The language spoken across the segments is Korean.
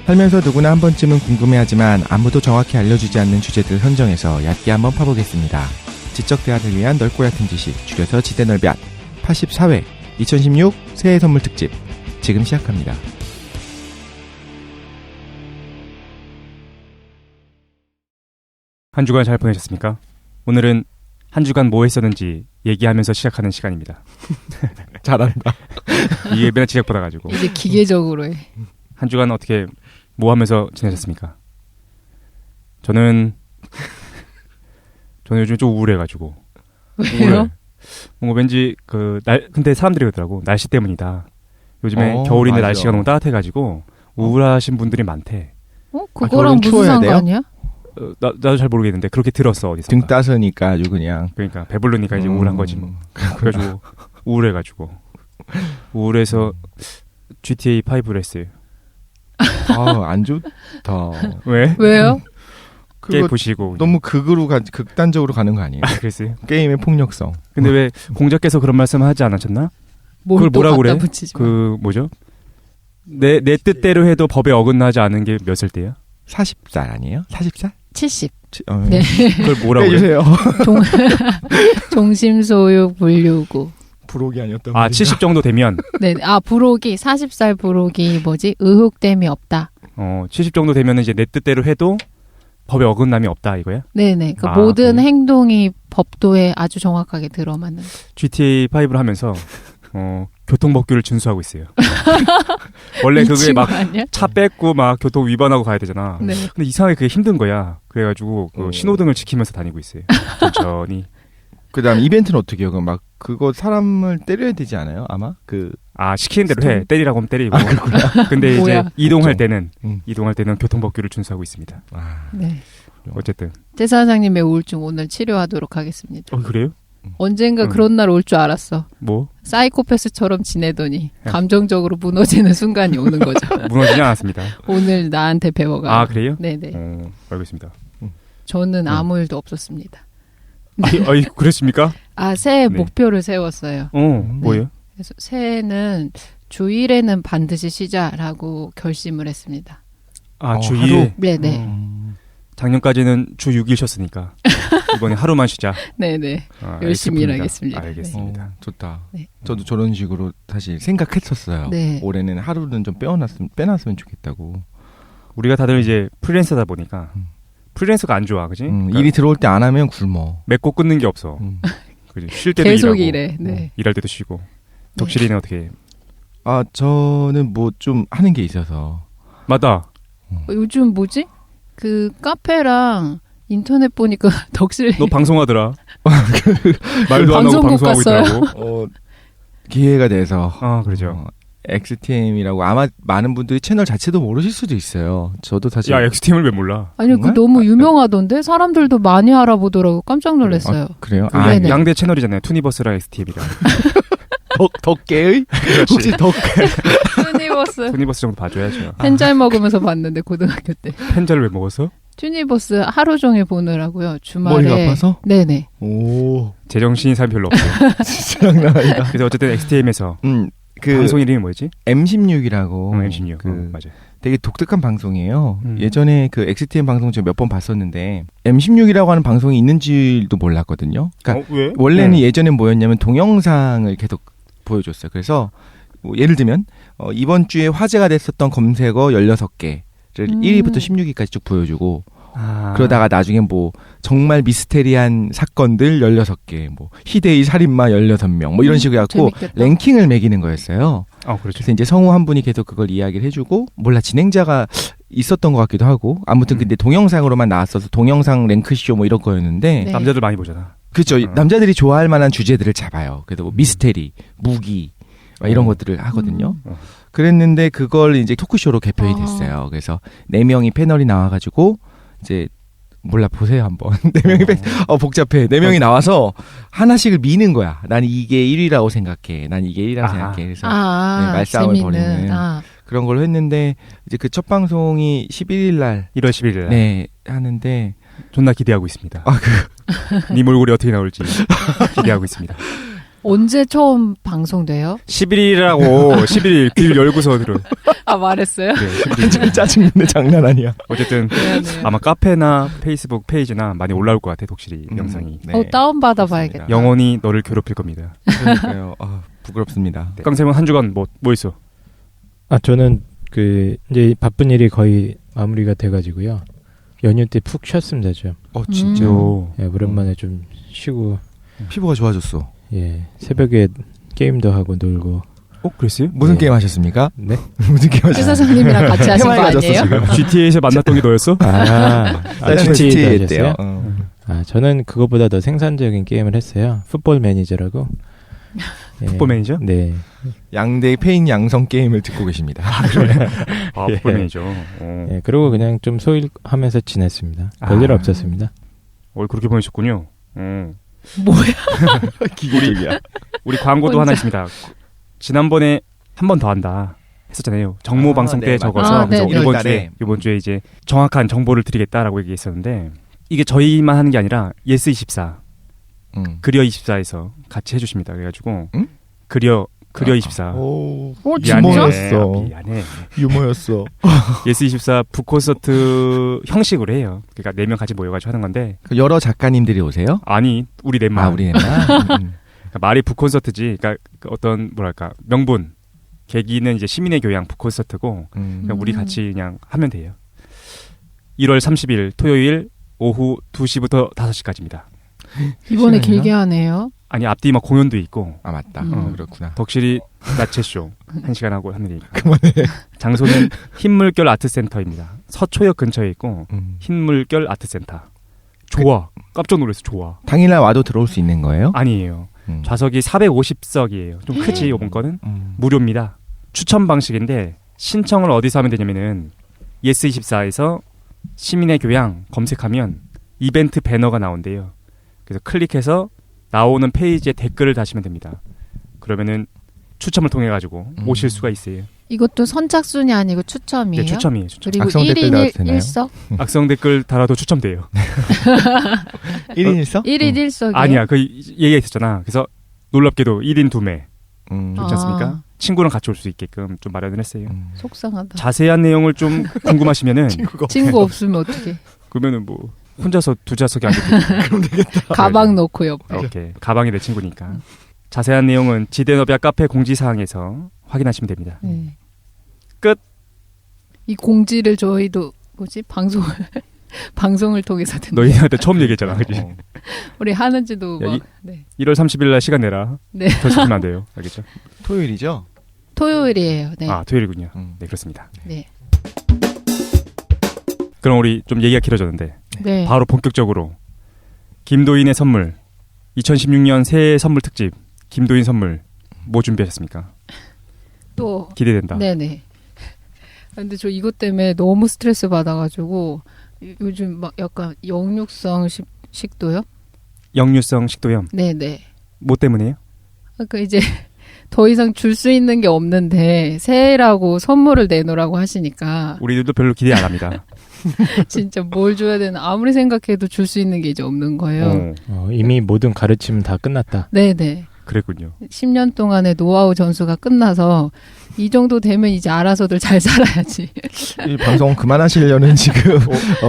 살면서 누구나 한 번쯤은 궁금해하지만 아무도 정확히 알려주지 않는 주제들을 선정해서 얕게 한번 파보겠습니다. 지적 대화를 위한 넓고 얕은 지식, 줄여서 지대넓이앗 84회 2016 새해 선물 특집 지금 시작합니다. 한 주간 잘 보내셨습니까? 오늘은 한 주간 뭐 했었는지 얘기하면서 시작하는 시간입니다. 잘한다. 이게 맨날 지적받아가지고. 이제 기계적으로 해. 한 주간 어떻게 뭐 하면서 지내셨습니까? 저는 요즘 좀 우울해가지고. 왜요? 우울해. 뭔가 왠지 근데 사람들이 그러더라고. 날씨 때문이다. 요즘에 겨울인데 맞아. 날씨가 너무 따뜻해가지고 우울하신 분들이 많대. 그거랑 무슨 상관이야? 나도 잘 모르겠는데 그렇게 들었어 어디서. 등 따스니까 아주 그냥. 그러니까 배부르니까 이제 우울한 거지 뭐. 그래가지고 우울해서 GTA 5를 했어요. 안 좋다. 왜? 왜요? 게임 보시고 너무 극단적으로 가는 거 아니에요? 그랬어요? 게임의 폭력성. 근데 왜 공자께서 그런 말씀 하지 않으셨나? 그걸 뭐라고 그래? 그 뭐죠? 내 뜻대로 해도 법에 어긋나지 않은 게 몇 살 때야? 40살 아니에요? 40살? 70. 네. 그걸 뭐라고 해주세요. 종심소유 불류구. 부록이 아니었던 70 정도 되면. 네. 부록이 40살 부록이 뭐지? 의혹됨이 없다. 70 정도 되면 이제 내 뜻대로 해도 법에 어긋남이 없다 이거야? 네네. 모든 그래? 행동이 법도에 아주 정확하게 들어맞는. GTA 5를 하면서 교통법규를 준수하고 있어요. 원래 그게 막 차 뺏고 막 교통 위반하고 가야 되잖아. 네. 근데 이상하게 그게 힘든 거야. 그래가지고 신호등을 지키면서 다니고 있어요. 천천히. 그다음 이벤트는 어떻게 해요? 그럼 막 그거 사람을 때려야 되지 않아요? 아마 시키는 대로 해. 때리라고 하면 때리고. 근데 이제 이동할 때는 교통법규를 준수하고 있습니다. 네. 어쨌든 제 사장님의 우울증 오늘 치료하도록 하겠습니다. 그래요? 언젠가 그런 날 올 줄 알았어. 뭐? 사이코패스처럼 지내더니 감정적으로 무너지는 순간이 오는 거죠. 무너지지 않았습니다. 오늘 나한테 배워가. 그래요? 네네. 알겠습니다. 저는 아무 일도 없었습니다. 그랬습니까? 새해 목표를 세웠어요. 뭐예요? 그래서 새해는 주일에는 반드시 쉬자라고 결심을 했습니다. 주일? 네네. 작년까지는 주 6일 쉬었으니까 이번에 하루만 쉬자. 네네. 열심히 일하겠습니다. 알겠습니다. 좋다. 네. 저도 저런 식으로 사실 생각했었어요. 네. 올해는 하루는 좀 빼놨으면 좋겠다고. 우리가 다들 이제 프리랜서다 보니까 프리랜서가 안 좋아, 그지? 그러니까 일이 들어올 때 안 하면 굶어. 맺고 끊는 게 없어. 그지? 쉴 때도 계속 일하고, 일해. 네. 일할 때도 쉬고. 덕실이는 어떻게? 저는 뭐 좀 하는 게 있어서. 맞다. 요즘 뭐지? 카페랑 인터넷 보니까 덕실. 너 방송하더라. 말도 안 하고 방송하고 있더라고. 기회가 돼서. 그러죠. XTM이라고 아마 많은 분들이 채널 자체도 모르실 수도 있어요. 저도 사실. XTM을 왜 몰라? 아니, 너무 유명하던데? 사람들도 많이 알아보더라고. 깜짝 놀랐어요. 그래요? 양대 채널이잖아요. 투니버스랑 XTM이랑. 덕계의? 혹시 덕계? 투니버스 정도 봐줘야죠. 펜잘 먹으면서 봤는데, 고등학교 때. 펜잘을 왜 먹었어? 투니버스 하루 종일 보느라고요. 주말에. 머리가 아파서? 네네. 제정신이 사람 별로 없어요. 진짜 장난 아니다. 그래서 어쨌든 XTM에서 방송 이름이 뭐였지? M16이라고. M16. 맞아요. 되게 독특한 방송이에요. 예전에 XTM 방송 제가 몇 번 봤었는데 M16이라고 하는 방송이 있는지도 몰랐거든요. 그러니까 왜? 원래는 예전에 뭐였냐면 동영상을 계속 보여줬어요. 그래서 예를 들면 이번 주에 화제가 됐었던 검색어 16개를 1위부터 16위까지 쭉 보여주고 그러다가 나중에 뭐 정말 미스테리한 사건들 16개, 뭐 희대의 살인마 16명, 뭐 이런 식으로 해갖고 랭킹을 매기는 거였어요. 그렇죠. 그래서 이제 성우 한 분이 계속 그걸 이야기를 해주고, 진행자가 있었던 것 같기도 하고, 아무튼 근데 동영상으로만 나왔어서 동영상 랭크쇼 뭐 이런 거였는데. 네. 남자들 많이 보잖아. 그렇죠. 남자들이 좋아할 만한 주제들을 잡아요. 그래서 뭐 미스테리, 무기, 이런 것들을 하거든요. 그랬는데 그걸 이제 토크쇼로 개편이 됐어요. 그래서 4명이 패널이 나와가지고, 이제 보세요 한번. 4명이 복잡해. 4명이 나와서 하나씩을 미는 거야. 난 이게 1위라고 생각해. 난 이게 1위라고 생각해. 그래서 말싸움을 벌이는 그런 걸 했는데, 이제 그 첫 방송이 11일 날 1월 11일 날 네, 하는데 존나 기대하고 있습니다. 네 몰골이 어떻게 나올지 기대하고 있습니다. 언제 처음 방송돼요? 11일이라고 11일 길 열고서 들어. 아, 말했어요? 네, 11일. 짜증내 장난 아니야. 어쨌든 미안해요. 아마 카페나 페이스북 페이지나 많이 올라올 것 같아 독실이 영상이. 네. 다운받아 봐야겠다. 영원히 너를 괴롭힐 겁니다. 그러니까요. 부끄럽습니다. 네. 깡쌤은 한 주간 뭐 있어? 저는 이제 바쁜 일이 거의 마무리가 돼가지고요. 연휴 때 푹 쉬었습니다, 좀. 진짜. 예, 오랜만에 좀 쉬고, 피부가 좋아졌어. 예, 새벽에 게임도 하고 놀고. 그랬어요? 무슨 네. 게임 하셨습니까? 네? 무슨 게임 하셨어요? 회사장님이랑 같이 하신 거 해맑아졌어, 아니에요? 지금. GTA에서 만났던 게 너였어? GTA 하셨어요? 했대요. 저는 그거보다 더 생산적인 게임을 했어요. 풋볼 매니저라고. 예, 풋볼 매니저? 네. 양대 페인 양성 게임을 듣고 계십니다. 풋볼 매니저. 예, 그리고 그냥 좀 소일하면서 지냈습니다. 별일 없었습니다. 그렇게 보내셨군요. 뭐야? 기고리야. 우리 광고도 하나 있습니다. 지난번에 한 번 더 한다 했었잖아요. 정모 방송 때 네, 적어서 맞아요. 그래서 네, 이번 주에 이제 정확한 정보를 드리겠다라고 얘기했었는데 이게 저희만 하는 게 아니라 예스24 그려24에서 같이 해주십니다. 그래가지고 그려24 미안해. 유머였어. 예스24 북콘서트 형식으로 해요. 그러니까 4명 같이 모여가지고 하는 건데 여러 작가님들이 오세요? 아니 우리 넷만. 우리 넷만. 그러니까 말이 북콘서트지. 그러니까 어떤 뭐랄까 명분 계기는 이제 시민의 교양 북콘서트고 그냥 우리 같이 그냥 하면 돼요. 1월 30일 토요일 오후 2시부터 5시까지입니다. 이번에 길게 하네요. 아니 앞뒤 막 공연도 있고 맞다. 그렇구나. 덕실이 나체쇼 1시간 하고 하는 일. 그만해. 장소는 흰물결 아트센터입니다. 서초역 근처에 있고 흰물결 아트센터. 좋아. 깜짝 놀랐어. 좋아. 당일날 와도 들어올 수 있는 거예요? 아니에요. 좌석이 450석이에요. 좀 크지 이번 거는? 무료입니다. 추천 방식인데 신청을 어디서 하면 되냐면은 예스24에서 시민의 교양 검색하면 이벤트 배너가 나온대요. 그래서 클릭해서 나오는 페이지에 댓글을 다시면 됩니다. 그러면은 추첨을 통해 가지고 오실 수가 있어요. 이것도 선착순이 아니고 추첨이에요? 네, 추첨이에요. 추첨. 그리고 악성 댓글 1인 달아도 되나요? 1석? 악성 댓글 달아도 추첨돼요. 1인 1석? 1인 1석이요? 아니야. 그 얘기가 있었잖아. 그래서 놀랍게도 1인 2매. 그렇지 않습니까? 친구랑 같이 올 수 있게끔 좀 마련을 했어요. 속상하다. 자세한 내용을 좀 궁금하시면은 친구 없으면 어떡해. 그러면은 뭐 혼자서 두 좌석이 아니고 그럼 되겠다. 가방 놓고 옆에. 이렇게 가방이 내 친구니까. 자세한 내용은 지대너비아 카페 공지사항에서 확인하시면 됩니다. 네. 끝. 이 공지를 저희도 방송을 통해서 듣는. 너희한테 처음 얘기했잖아. 그치? 우리 하는지도 야, 막. 네. 1월 30일 날 시간 내라. 네. 더 시키면 안 돼요. 알겠죠? 토요일이죠? 토요일이에요. 네. 토요일이군요. 네, 그렇습니다. 네. 그럼 우리 좀 얘기가 길어졌는데 네. 바로 본격적으로 김도인의 선물 2016년 새해 선물 특집 김도인 선물 뭐 준비하셨습니까? 또 기대된다. 네네. 근데 저 이것 때문에 너무 스트레스 받아가지고 요즘 막 약간 역류성 식도요? 역류성 식도염. 네네. 뭐 때문에요? 그러니까 이제 더 이상 줄 수 있는 게 없는데 새해라고 선물을 내놓으라고 하시니까 우리들도 별로 기대 안 합니다. 진짜 뭘 줘야 되나 아무리 생각해도 줄 수 있는 게 이제 없는 거예요. 이미 모든 가르침은 다 끝났다. 네네. 그랬군요. 10년 동안의 노하우 전수가 끝나서 이 정도 되면 이제 알아서들 잘 살아야지. 이 방송 그만하시려는 지금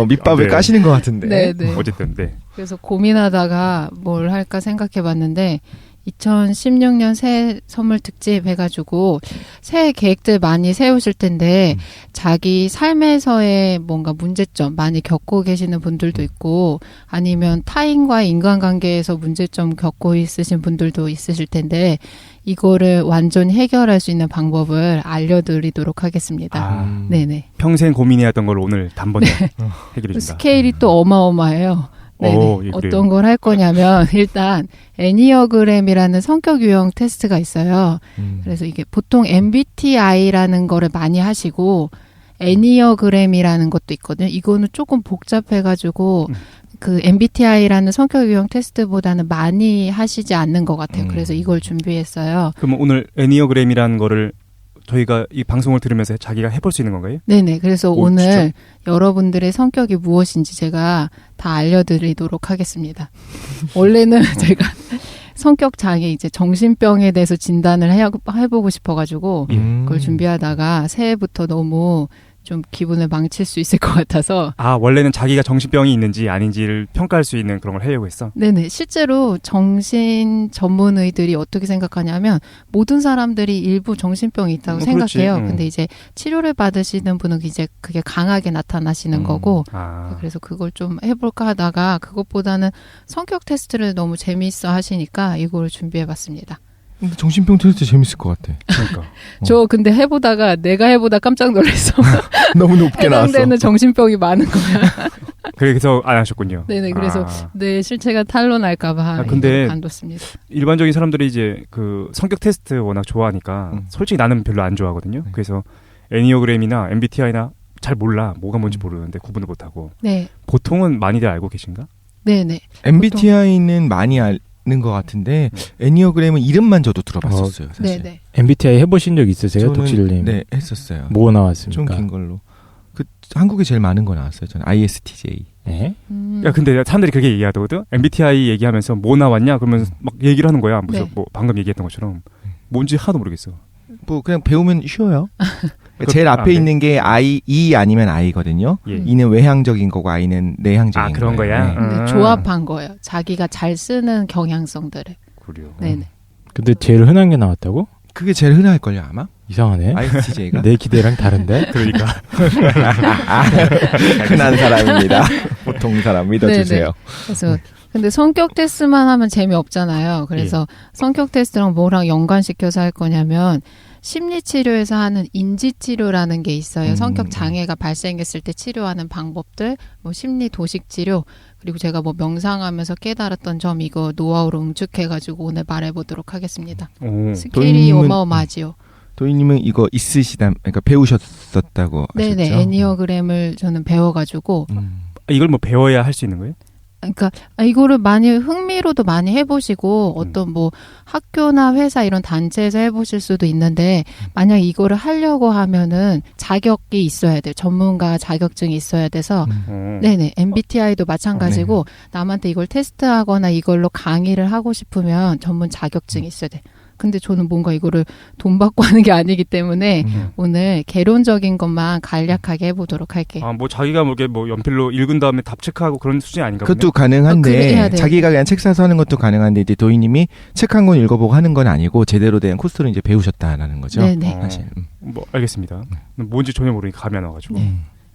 밑밥을 네. 까시는 것 같은데. 네네. 어쨌든 네. 그래서 고민하다가 뭘 할까 생각해봤는데 2016년 새해 선물 특집 해가지고 새해 계획들 많이 세우실 텐데 자기 삶에서의 뭔가 문제점 많이 겪고 계시는 분들도 있고 아니면 타인과의 인간관계에서 문제점 겪고 있으신 분들도 있으실 텐데 이거를 완전히 해결할 수 있는 방법을 알려드리도록 하겠습니다. 네네. 평생 고민해왔던 걸 오늘 단번에 해결해 준다. 스케일이 또 어마어마해요. 네네. 예, 어떤 걸 할 거냐면 일단 애니어그램이라는 성격 유형 테스트가 있어요. 그래서 이게 보통 MBTI라는 거를 많이 하시고 애니어그램이라는 것도 있거든요. 이거는 조금 복잡해가지고 그 MBTI라는 성격 유형 테스트보다는 많이 하시지 않는 것 같아요. 그래서 이걸 준비했어요. 그럼 오늘 애니어그램이라는 거를 저희가 이 방송을 들으면서 자기가 해볼 수 있는 건가요? 네네. 그래서 오, 오늘 진짜? 여러분들의 성격이 무엇인지 제가 다 알려드리도록 하겠습니다. 원래는 제가 성격 장애 이제 정신병에 대해서 진단을 해보고 싶어가지고 그걸 준비하다가 새해부터 너무 좀 기분을 망칠 수 있을 것 같아서. 아, 원래는 자기가 정신병이 있는지 아닌지를 평가할 수 있는 그런 걸 하려고 했어? 네네. 실제로 정신 전문의들이 어떻게 생각하냐면 모든 사람들이 일부 정신병이 있다고 생각해요. 근데 이제 치료를 받으시는 분은 이제 그게 강하게 나타나시는 거고. 그래서 그걸 좀 해볼까 하다가 그것보다는 성격 테스트를 너무 재미있어 하시니까 이걸 준비해봤습니다. 근데 정신병 테스트 재밌을 것 같아. 그러니까. 저 근데 해보다가 내가 해보다 깜짝 놀랐어. 너무 높게 나왔어. 해당되는 정신병이 많은 거야. 그래서 안 하셨군요. 네네. 그래서 내 실체가 탄로날까봐 근데 간뒀습니다. 일반적인 사람들이 이제 그 성격 테스트 워낙 좋아하니까 솔직히 나는 별로 안 좋아하거든요. 그래서 애니어그램이나 MBTI나 잘 몰라. 뭐가 뭔지 모르는데 구분을 못하고. 네. 보통은 많이들 알고 계신가? 네네. MBTI는 많이 아는 것 같은데 애니어그램은 이름만 저도 들어봤었어요. 사실. 네네. MBTI 해보신 적 있으세요, 저는, 독실님? 네, 했었어요. 뭐 나왔습니까? 좀 긴 걸로. 그 한국에 제일 많은 거 나왔어요. 저는 ISTJ. 네? 야, 근데 사람들이 그렇게 얘기하거든. MBTI 얘기하면서 뭐 나왔냐? 그러면 막 얘기를 하는 거야. 무슨 네. 뭐 방금 얘기했던 것처럼 뭔지 하나도 모르겠어. 뭐 그냥 배우면 쉬워요. 제일 앞에 네. 있는 게 E 아니면 I거든요. 예. E는 외향적인 거고 I는 내향적인 그런 거예요. 거야? 네. 근데 조합한 거예요. 자기가 잘 쓰는 경향성들을. 그래요. 네네. 근데 제일 흔한 게 나왔다고? 그게 제일 흔할걸요 아마? 이상하네. ISTJ가? 내 기대랑 다른데? 그러니까. 흔한 사람입니다. 보통 사람 믿어주세요. 그래서 근데 성격 테스트만 하면 재미없잖아요. 그래서 성격 테스트랑 뭐랑 연관시켜서 할 거냐면 심리치료에서 하는 인지치료라는 게 있어요. 성격 장애가 발생했을 때 치료하는 방법들, 뭐 심리 도식치료, 그리고 제가 뭐 명상하면서 깨달았던 점 이거 노하우로 응축해가지고 오늘 말해보도록 하겠습니다. 스케일이 도인님은- 어마어마하지요. 도희님은 이거 그러니까 배우셨었다고 네네. 하셨죠? 애니어그램을 저는 배워가지고 이걸 뭐 배워야 할 수 있는 거예요? 그러니까 이거를 많이 흥미로도 많이 해보시고 어떤 뭐 학교나 회사 이런 단체에서 해보실 수도 있는데 만약 이거를 하려고 하면은 자격이 있어야 돼요. 전문가 자격증이 있어야 돼서 네네. MBTI도 마찬가지고 남한테 이걸 테스트하거나 이걸로 강의를 하고 싶으면 전문 자격증이 있어야 돼. 근데 저는 뭔가 이거를 돈 받고 하는 게 아니기 때문에 오늘 개론적인 것만 간략하게 해보도록 할게요. 아, 뭐 자기가 뭐 연필로 읽은 다음에 답 체크하고 그런 수준이 아닌가 보네. 그것도 그게 해야 가능한데 돼요. 자기가 그냥 책 사서 하는 것도 가능한데 이제 도희님이 책 한 권 읽어보고 하는 건 아니고 제대로 된 코스를 이제 배우셨다라는 거죠. 네네. 사실. 뭐 알겠습니다. 뭔지 전혀 모르니까 감이 안 와가지고.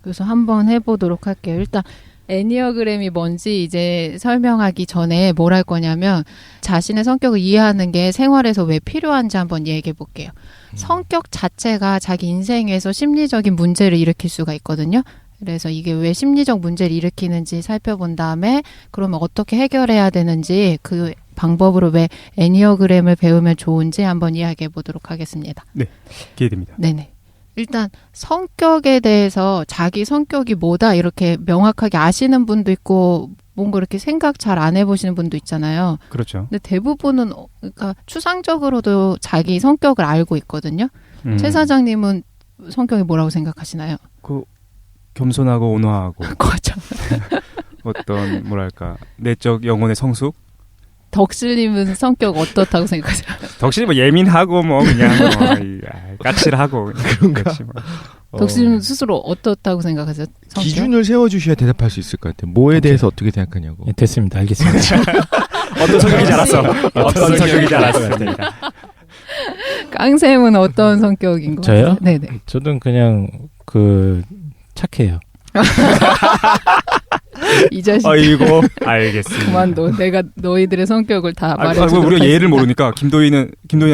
그래서 한번 해보도록 할게요. 일단 애니어그램이 뭔지 이제 설명하기 전에 뭘 할 거냐면 자신의 성격을 이해하는 게 생활에서 왜 필요한지 한번 얘기해 볼게요. 성격 자체가 자기 인생에서 심리적인 문제를 일으킬 수가 있거든요. 그래서 이게 왜 심리적 문제를 일으키는지 살펴본 다음에 그러면 어떻게 해결해야 되는지 그 방법으로 왜 애니어그램을 배우면 좋은지 한번 이야기해 보도록 하겠습니다. 네, 기대됩니다. 네네. 일단 성격에 대해서 자기 성격이 뭐다 이렇게 명확하게 아시는 분도 있고 뭔가 이렇게 생각 잘 안 해보시는 분도 있잖아요. 그렇죠. 근데 대부분은 그러니까 추상적으로도 자기 성격을 알고 있거든요. 최 사장님은 성격이 뭐라고 생각하시나요? 그 겸손하고 온화하고 거죠. 어떤 뭐랄까 내적 영혼의 성숙. 덕실님은 성격 어떻다고 생각하세요? 덕실이 뭐 예민하고 뭐 그냥 까칠하고 그런가. 덕실님 스스로 어떻다고 생각하세요? 성격? 기준을 세워주셔야 대답할 수 있을 것 같아요. 뭐에 대해서 어떻게 생각하냐고. 예, 됐습니다. 알겠습니다. 어떤 성격인지 알았어. 어떤 성격인지 알았어. 깡쌤은 어떤 성격인 것 저요? 같아요? 네네. 저도 그냥 착해요. 이 자식 아이고 알겠습니다. 그만둬. 내가 너희들의 성격을 다 말해주도록 우리가 하겠습니다. 예를 모르니까 김도희는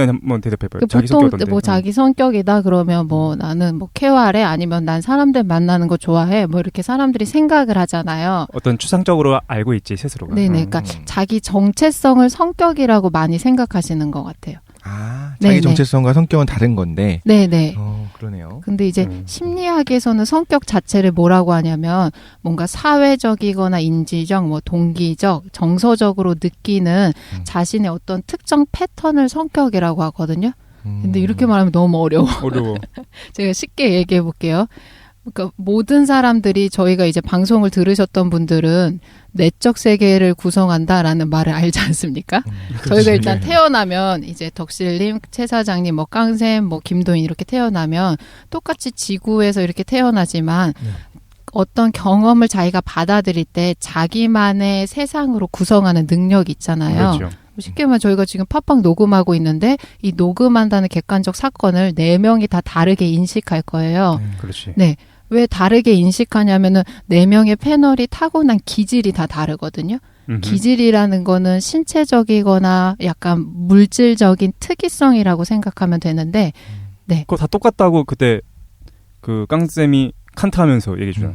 한번 대답해봐요. 그 자기 보통 성격 어떤데? 뭐 자기 성격이다 그러면 뭐 나는 뭐 쾌활해 아니면 난 사람들 만나는 거 좋아해 뭐 이렇게 사람들이 생각을 하잖아요. 어떤 추상적으로 알고 있지 스스로가. 네네. 그러니까 자기 정체성을 성격이라고 많이 생각하시는 것 같아요. 자기 네네. 정체성과 성격은 다른 건데. 네네. 그러네요. 근데 이제 심리학에서는 성격 자체를 뭐라고 하냐면 뭔가 사회적이거나 인지적, 뭐 동기적, 정서적으로 느끼는 자신의 어떤 특정 패턴을 성격이라고 하거든요. 근데 이렇게 말하면 너무 어려워. 어려워. 제가 쉽게 얘기해 볼게요. 그러니까 모든 사람들이 저희가 이제 방송을 들으셨던 분들은 내적 세계를 구성한다라는 말을 알지 않습니까? 저희가 일단 태어나면 이제 덕실님, 최 사장님, 뭐 깡샘, 뭐 김도인 이렇게 태어나면 똑같이 지구에서 이렇게 태어나지만 어떤 경험을 자기가 받아들일 때 자기만의 세상으로 구성하는 능력이 있잖아요. 그렇죠. 쉽게 말하면 저희가 지금 팟빵 녹음하고 있는데 이 녹음한다는 객관적 사건을 4명이 다 다르게 인식할 거예요. 그렇지. 네. 왜 다르게 인식하냐면은 4명의 패널이 타고난 기질이 다 다르거든요. 기질이라는 거는 신체적이거나 약간 물질적인 특이성이라고 생각하면 되는데, 네. 그거 다 똑같다고 그때 그 깡쌤이 칸트하면서 얘기해 주잖아.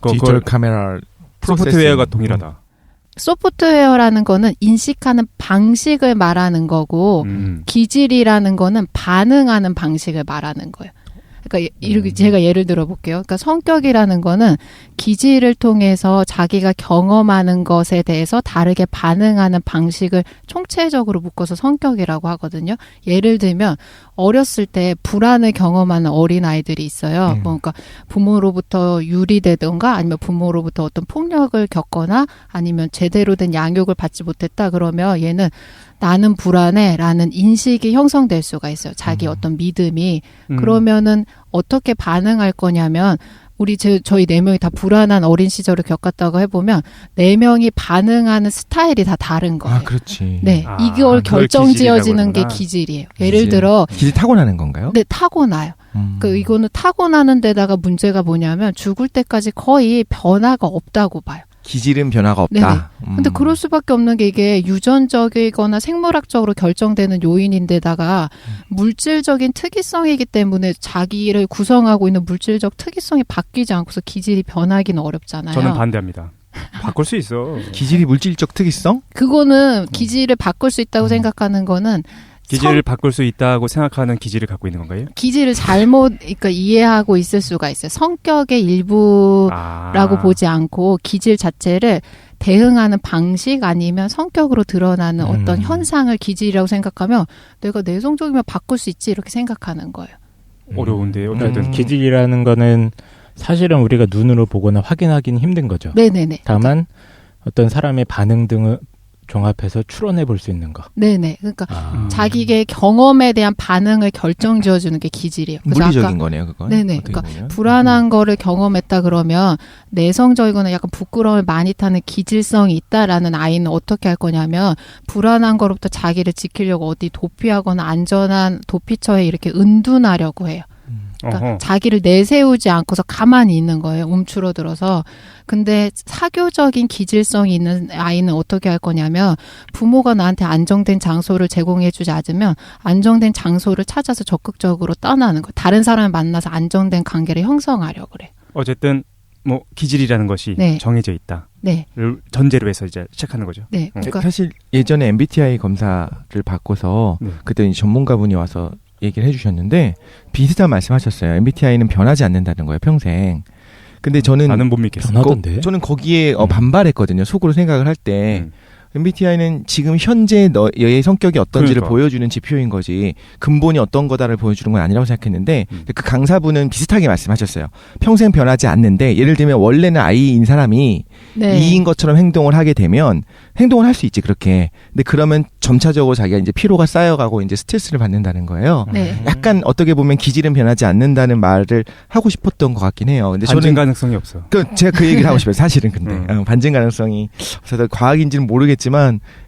디지털 카메라 소프트웨어가 동일하다. 소프트웨어라는 거는 인식하는 방식을 말하는 거고, 기질이라는 거는 반응하는 방식을 말하는 거예요. 그러니까 이렇게 제가 예를 들어 볼게요. 그러니까 성격이라는 거는 기질을 통해서 자기가 경험하는 것에 대해서 다르게 반응하는 방식을 총체적으로 묶어서 성격이라고 하거든요. 예를 들면 어렸을 때 불안을 경험하는 어린아이들이 있어요. 그러니까 부모로부터 유리되던가 아니면 부모로부터 어떤 폭력을 겪거나 아니면 제대로 된 양육을 받지 못했다 그러면 얘는 나는 불안해라는 인식이 형성될 수가 있어요. 자기 어떤 믿음이. 그러면은 어떻게 반응할 거냐면 저희 4명이 다 불안한 어린 시절을 겪었다고 해보면 4명이 반응하는 스타일이 다 다른 거예요. 아, 그렇지. 네, 아, 이걸 결정지어지는 게 하는구나. 기질이에요. 예를 들어 기질 타고나는 건가요? 네, 타고나요. 이거는 타고나는 데다가 문제가 뭐냐면 죽을 때까지 거의 변화가 없다고 봐요. 기질은 변화가 없다. 근데 그럴 수밖에 없는 게 이게 유전적이거나 생물학적으로 결정되는 요인인데다가 물질적인 특이성이기 때문에 자기를 구성하고 있는 물질적 특이성이 바뀌지 않고서 기질이 변하기는 어렵잖아요. 저는 반대합니다. 바꿀 수 있어. 기질이 물질적 특이성? 그거는 기질을 바꿀 수 있다고 생각하는 거는 기질을 바꿀 수 있다고 생각하는 기질을 갖고 있는 건가요? 기질을 그러니까 이해하고 있을 수가 있어요. 성격의 일부라고 보지 않고 기질 자체를 대응하는 방식 아니면 성격으로 드러나는 어떤 현상을 기질이라고 생각하면 내가 내성적이면 바꿀 수 있지 이렇게 생각하는 거예요. 어려운데 어쨌든 기질이라는 거는 사실은 우리가 눈으로 보거나 확인하기는 힘든 거죠. 네네네. 다만 어떤 사람의 반응 등을 종합해서 추론해 볼 수 있는 거. 네네. 그러니까 자기의 경험에 대한 반응을 결정지어주는 게 기질이에요. 그래서 물리적인 거네요, 그건. 네네. 그러니까 불안한 거를 경험했다 그러면 내성적이거나 약간 부끄러움을 많이 타는 기질성이 있다라는 아이는 어떻게 할 거냐면 불안한 거로부터 자기를 지키려고 어디 도피하거나 안전한 도피처에 이렇게 은둔하려고 해요. 그러니까 자기를 내세우지 않고서 가만히 있는 거예요. 움츠러들어서. 근데 사교적인 기질성이 있는 아이는 어떻게 할 거냐면 부모가 나한테 안정된 장소를 제공해주지 않으면 안정된 장소를 찾아서 적극적으로 떠나는 거예요. 다른 사람을 만나서 안정된 관계를 형성하려고 그래요. 어쨌든 뭐 기질이라는 것이 네. 정해져 있다. 네. 전제로 해서 이제 시작하는 거죠. 네. 그러니까 사실 예전에 MBTI 검사를 받고서 그때 전문가분이 와서 얘기를 해주셨는데 비슷한 말씀하셨어요. MBTI는 변하지 않는다는 거예요, 평생. 근데 저는 나는 못 믿겠어. 변하던데. 저는 거기에 반발했거든요. 속으로 생각을 할 때 MBTI는 지금 현재 너의 성격이 어떤지를 그러니까. 보여주는 지표인 거지 근본이 어떤 거다를 보여주는 건 아니라고 생각했는데 그 강사분은 비슷하게 말씀하셨어요. 평생 변하지 않는데 예를 들면 원래는 I인 사람이 네. E인 것처럼 행동을 하게 되면 행동을 할 수 있지 그렇게. 근데 그러면 점차적으로 자기가 이제 피로가 쌓여가고 이제 스트레스를 받는다는 거예요. 네. 약간 어떻게 보면 기질은 변하지 않는다는 말을 하고 싶었던 것 같긴 해요. 근데 반증 저는 가능성이 없어. 제가 그 얘기를 하고 싶어요. 사실은 근데 반증 가능성이 없어서 과학인지는 모르겠지만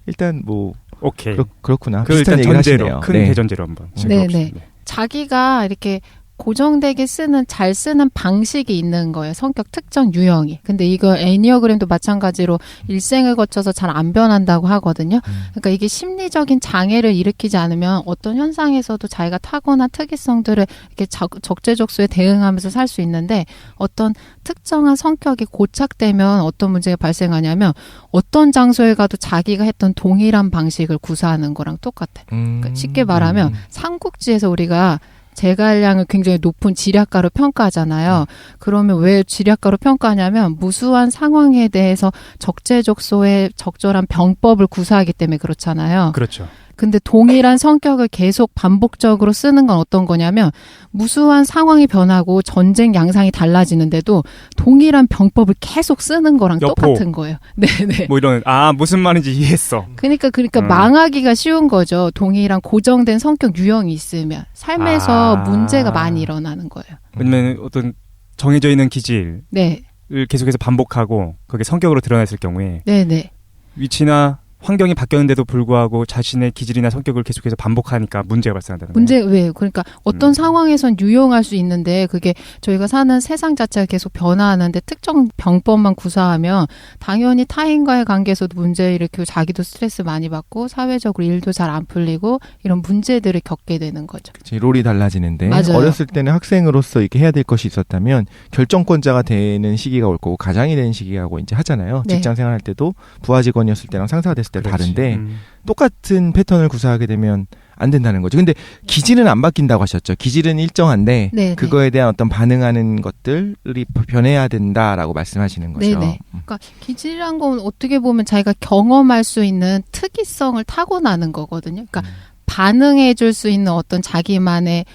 일단 뭐 오케이. 그렇구나. 그 비슷한 일단 얘기를 전제로 하시네요. 큰 네. 대전제로 한번. 네네. 자기가 이렇게 고정되게 잘 쓰는 방식이 있는 거예요. 성격 특정 유형이. 근데 이거 애니어그램도 마찬가지로 일생을 거쳐서 잘 안 변한다고 하거든요. 그러니까 이게 심리적인 장애를 일으키지 않으면 어떤 현상에서도 자기가 타고난 특이성들을 이렇게 적재적소에 대응하면서 살 수 있는데 어떤 특정한 성격이 고착되면 어떤 문제가 발생하냐면 어떤 장소에 가도 자기가 했던 동일한 방식을 구사하는 거랑 똑같아. 그러니까 쉽게 말하면 삼국지에서 우리가 제갈량을 굉장히 높은 지략가로 평가하잖아요. 그러면 왜 지략가로 평가하냐면 무수한 상황에 대해서 적재적소에 적절한 병법을 구사하기 때문에 그렇잖아요. 그렇죠. 근데 동일한 성격을 계속 반복적으로 쓰는 건 어떤 거냐면 무수한 상황이 변하고 전쟁 양상이 달라지는데도 동일한 병법을 계속 쓰는 거랑 여포. 똑같은 거예요. 네네. 뭐 이런 무슨 말인지 이해했어. 그러니까 망하기가 쉬운 거죠. 동일한 고정된 성격 유형이 있으면 삶에서 문제가 많이 일어나는 거예요. 왜냐면 어떤 정해져 있는 기질을 네. 계속해서 반복하고 그게 성격으로 드러났을 경우에 네네. 위치나 환경이 바뀌었는데도 불구하고 자신의 기질이나 성격을 계속해서 반복하니까 문제가 발생한다는 거예요. 왜? 그러니까 어떤 상황에선 유용할 수 있는데 그게 저희가 사는 세상 자체가 계속 변화하는데 특정 병법만 구사하면 당연히 타인과의 관계에서도 문제 일으키고 자기도 스트레스 많이 받고 사회적으로 일도 잘 안 풀리고 이런 문제들을 겪게 되는 거죠. 그치, 롤이 달라지는데 맞아요. 어렸을 때는 학생으로서 이렇게 해야 될 것이 있었다면 결정권자가 되는 시기가 올 거고 가장이 되는 시기하고 이제 하잖아요. 네. 직장 생활할 때도 부하 직원이었을 때랑 상사가 됐을 때 그렇지. 다른데 똑같은 패턴을 구사하게 되면 안 된다는 거죠. 근데 기질은 안 바뀐다고 하셨죠. 기질은 일정한데 네, 그거에 대한 어떤 반응하는 것들이 변해야 된다라고 말씀하시는 거죠. 네네. 그러니까 기질이란 건 어떻게 보면 자기가 경험할 수 있는 특이성을 타고나는 거거든요. 그러니까 반응해 줄 수 있는 어떤 자기만의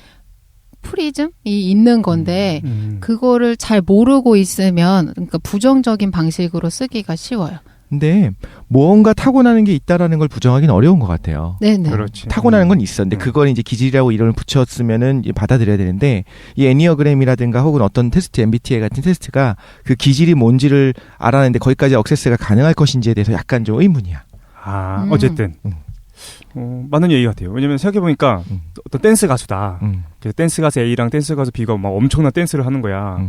프리즘이 있는 건데 그거를 잘 모르고 있으면 그러니까 부정적인 방식으로 쓰기가 쉬워요. 근데 무언가 타고나는 게 있다라는 걸 부정하기는 어려운 것 같아요. 네네. 그렇지. 타고나는 건 있어. 근데 그걸 이제 기질이라고 이름을 붙였으면은 이제 받아들여야 되는데 이 애니어그램이라든가 혹은 어떤 테스트, MBTI 같은 테스트가 그 기질이 뭔지를 알아내는데 거기까지 액세스가 가능할 것인지에 대해서 약간 좀 의문이야. 어쨌든 맞는 얘기 같아요. 왜냐면 생각해보니까 어떤 댄스 가수다. 그래서 댄스 가수 A랑 댄스 가수 B가 막 엄청난 댄스를 하는 거야.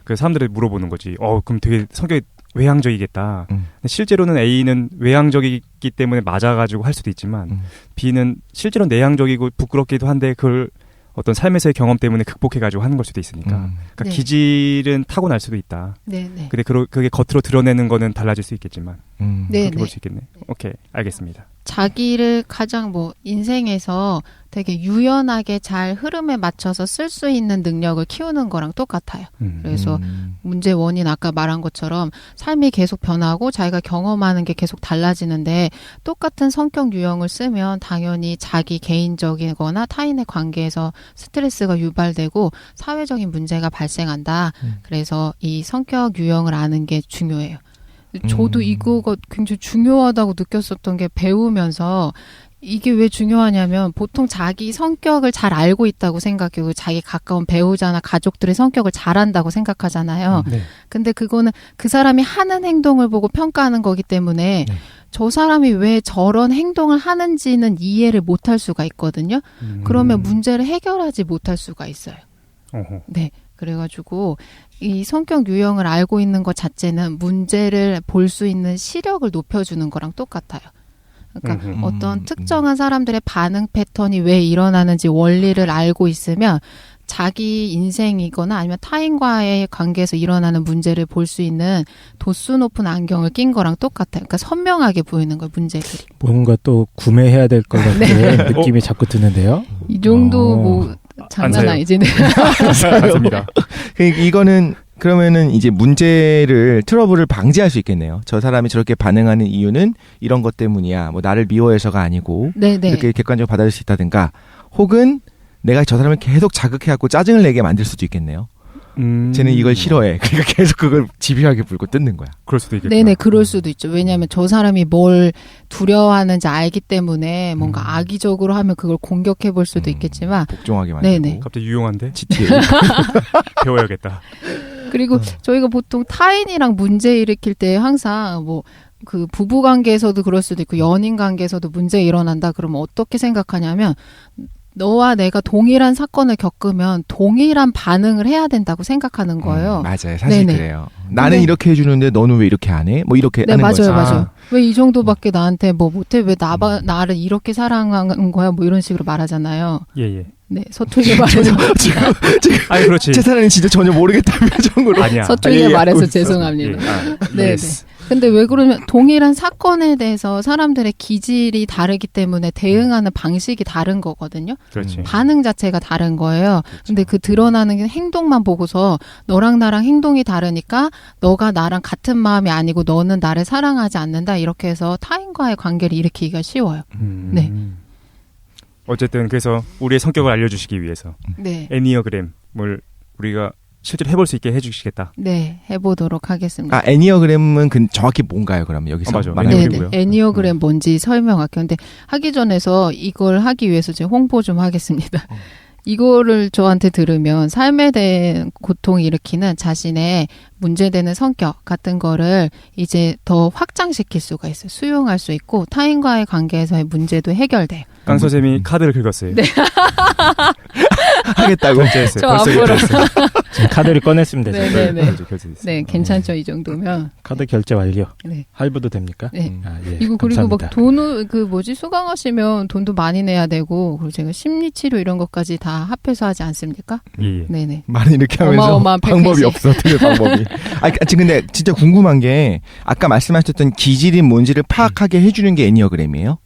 그래서 사람들이 물어보는 거지. 그럼 되게 성격이 외향적이겠다. 근데 실제로는 A는 외향적이기 때문에 맞아가지고 할 수도 있지만 B는 실제로 내향적이고 부끄럽기도 한데 그걸 어떤 삶에서의 경험 때문에 극복해가지고 하는 걸 수도 있으니까. 그러니까 네. 기질은 타고날 수도 있다. 네네. 근데 그게 겉으로 드러내는 거는 달라질 수 있겠지만 네네. 그렇게 볼 수 있겠네. 오케이, 알겠습니다. 자기를 가장 인생에서 되게 유연하게 잘 흐름에 맞춰서 쓸 수 있는 능력을 키우는 거랑 똑같아요. 그래서 문제 원인 아까 말한 것처럼 삶이 계속 변하고 자기가 경험하는 게 계속 달라지는데 똑같은 성격 유형을 쓰면 당연히 자기 개인적이거나 타인의 관계에서 스트레스가 유발되고 사회적인 문제가 발생한다. 그래서 이 성격 유형을 아는 게 중요해요. 저도 이거가 굉장히 중요하다고 느꼈었던 게 배우면서 이게 왜 중요하냐면 보통 자기 성격을 잘 알고 있다고 생각하고 자기 가까운 배우자나 가족들의 성격을 잘 안다고 생각하잖아요. 네. 근데 그거는 그 사람이 하는 행동을 보고 평가하는 거기 때문에 저 사람이 왜 저런 행동을 하는지는 이해를 못할 수가 있거든요. 그러면 문제를 해결하지 못할 수가 있어요. 어허. 네. 그래가지고 이 성격 유형을 알고 있는 것 자체는 문제를 볼 수 있는 시력을 높여주는 거랑 똑같아요. 그러니까 어떤 특정한 사람들의 반응 패턴이 왜 일어나는지 원리를 알고 있으면 자기 인생이거나 아니면 타인과의 관계에서 일어나는 문제를 볼 수 있는 도수 높은 안경을 낀 거랑 똑같아요. 그러니까 선명하게 보이는 거예요, 문제들이. 뭔가 또 구매해야 될 것 같은 느낌이 자꾸 드는데요. 이 정도 장난 아니지. 네. 맞습니다. 이거는 그러면은 이제 문제를 트러블을 방지할 수 있겠네요. 저 사람이 저렇게 반응하는 이유는 이런 것 때문이야. 뭐 나를 미워해서가 아니고 네네. 이렇게 객관적으로 받아들일 수 있다든가 혹은 내가 저 사람을 계속 자극해갖고 짜증을 내게 만들 수도 있겠네요. 쟤는 이걸 싫어해. 그러니까 계속 그걸 집요하게 불고 뜯는 거야. 그럴 수도 있겠다. 네네, 그럴 수도 있죠. 왜냐하면 저 사람이 뭘 두려워하는지 알기 때문에 뭔가 악의적으로 하면 그걸 공격해 볼 수도 있겠지만 복종하게 만들고. 네네. 갑자기 유용한데? GTA. 배워야겠다. 그리고 저희가 보통 타인이랑 문제 일으킬 때 항상 그 부부 관계에서도 그럴 수도 있고 연인 관계에서도 문제 일어난다 그러면 어떻게 생각하냐면 너와 내가 동일한 사건을 겪으면 동일한 반응을 해야 된다고 생가하는 거예요. 맞아요. 사실 네네. 그래요. 나는 이렇게 해주는데 너는 왜 이렇게 안 해? 뭐 이렇게 네, 하는 맞아요, 거죠. 맞아요. 왜 이 정도밖에 나한테 못해? 왜 나를 이렇게 사랑하는 거야? 뭐 이런 식으로 말하잖아요. 예. 네, 서툴게 말해서. 지금 아니, 그렇지. 제 사랑은 진짜 전혀 모르겠다는 표정으로. 아니야. 서툴게 말해서 죄송합니다. 네, 예스. 네. 근데 왜 그러면 동일한 사건에 대해서 사람들의 기질이 다르기 때문에 대응하는 방식이 다른 거거든요. 그렇지. 반응 자체가 다른 거예요. 근데 그 드러나는 행동만 보고서 너랑 나랑 행동이 다르니까 너가 나랑 같은 마음이 아니고 너는 나를 사랑하지 않는다. 이렇게 해서 타인과의 관계를 일으키기가 쉬워요. 네. 어쨌든 그래서 우리의 성격을 알려주시기 위해서 네. 애니어그램을 우리가 실제로 해볼 수 있게 해주시겠다. 네, 해보도록 하겠습니다. 아, 애니어그램은 정확히 뭔가요? 그럼 여기서 맞아. 말하는 네, 게. 애니어그램이고요. 네. 애니어그램 뭔지 설명할게요. 근데 하기 전에서 이걸 하기 위해서 제가 홍보 좀 하겠습니다. 이거를 저한테 들으면 삶에 대한 고통을 일으키는 자신의 문제되는 성격 같은 거를 이제 더 확장시킬 수가 있어요. 수용할 수 있고 타인과의 관계에서의 문제도 해결돼요. 깡 선생님이 카드를 긁었어요. 네. 하겠다고. 결제했어요. 저 벌써 앞으로. 결제했어요. 지금 카드를 꺼냈습니다. 네, 제가. 네, 네. 결제됐어요. 네, 괜찮죠. 이 정도면. 카드 결제 완료. 네. 할부도 됩니까? 네. 아, 예. 이거 그리고 감사합니다. 막 돈을 수강하시면 돈도 많이 내야 되고 그리고 제가 심리치료 이런 것까지 다 합해서 하지 않습니까? 예. 네네. 말을 이렇게 하면서 어마어마한 방법이 패키지. 없어. 어떻게 방법이. 지금 근데 진짜 궁금한 게 아까 말씀하셨던 기질이 뭔지를 파악하게 해주는 게 애니어그램이에요?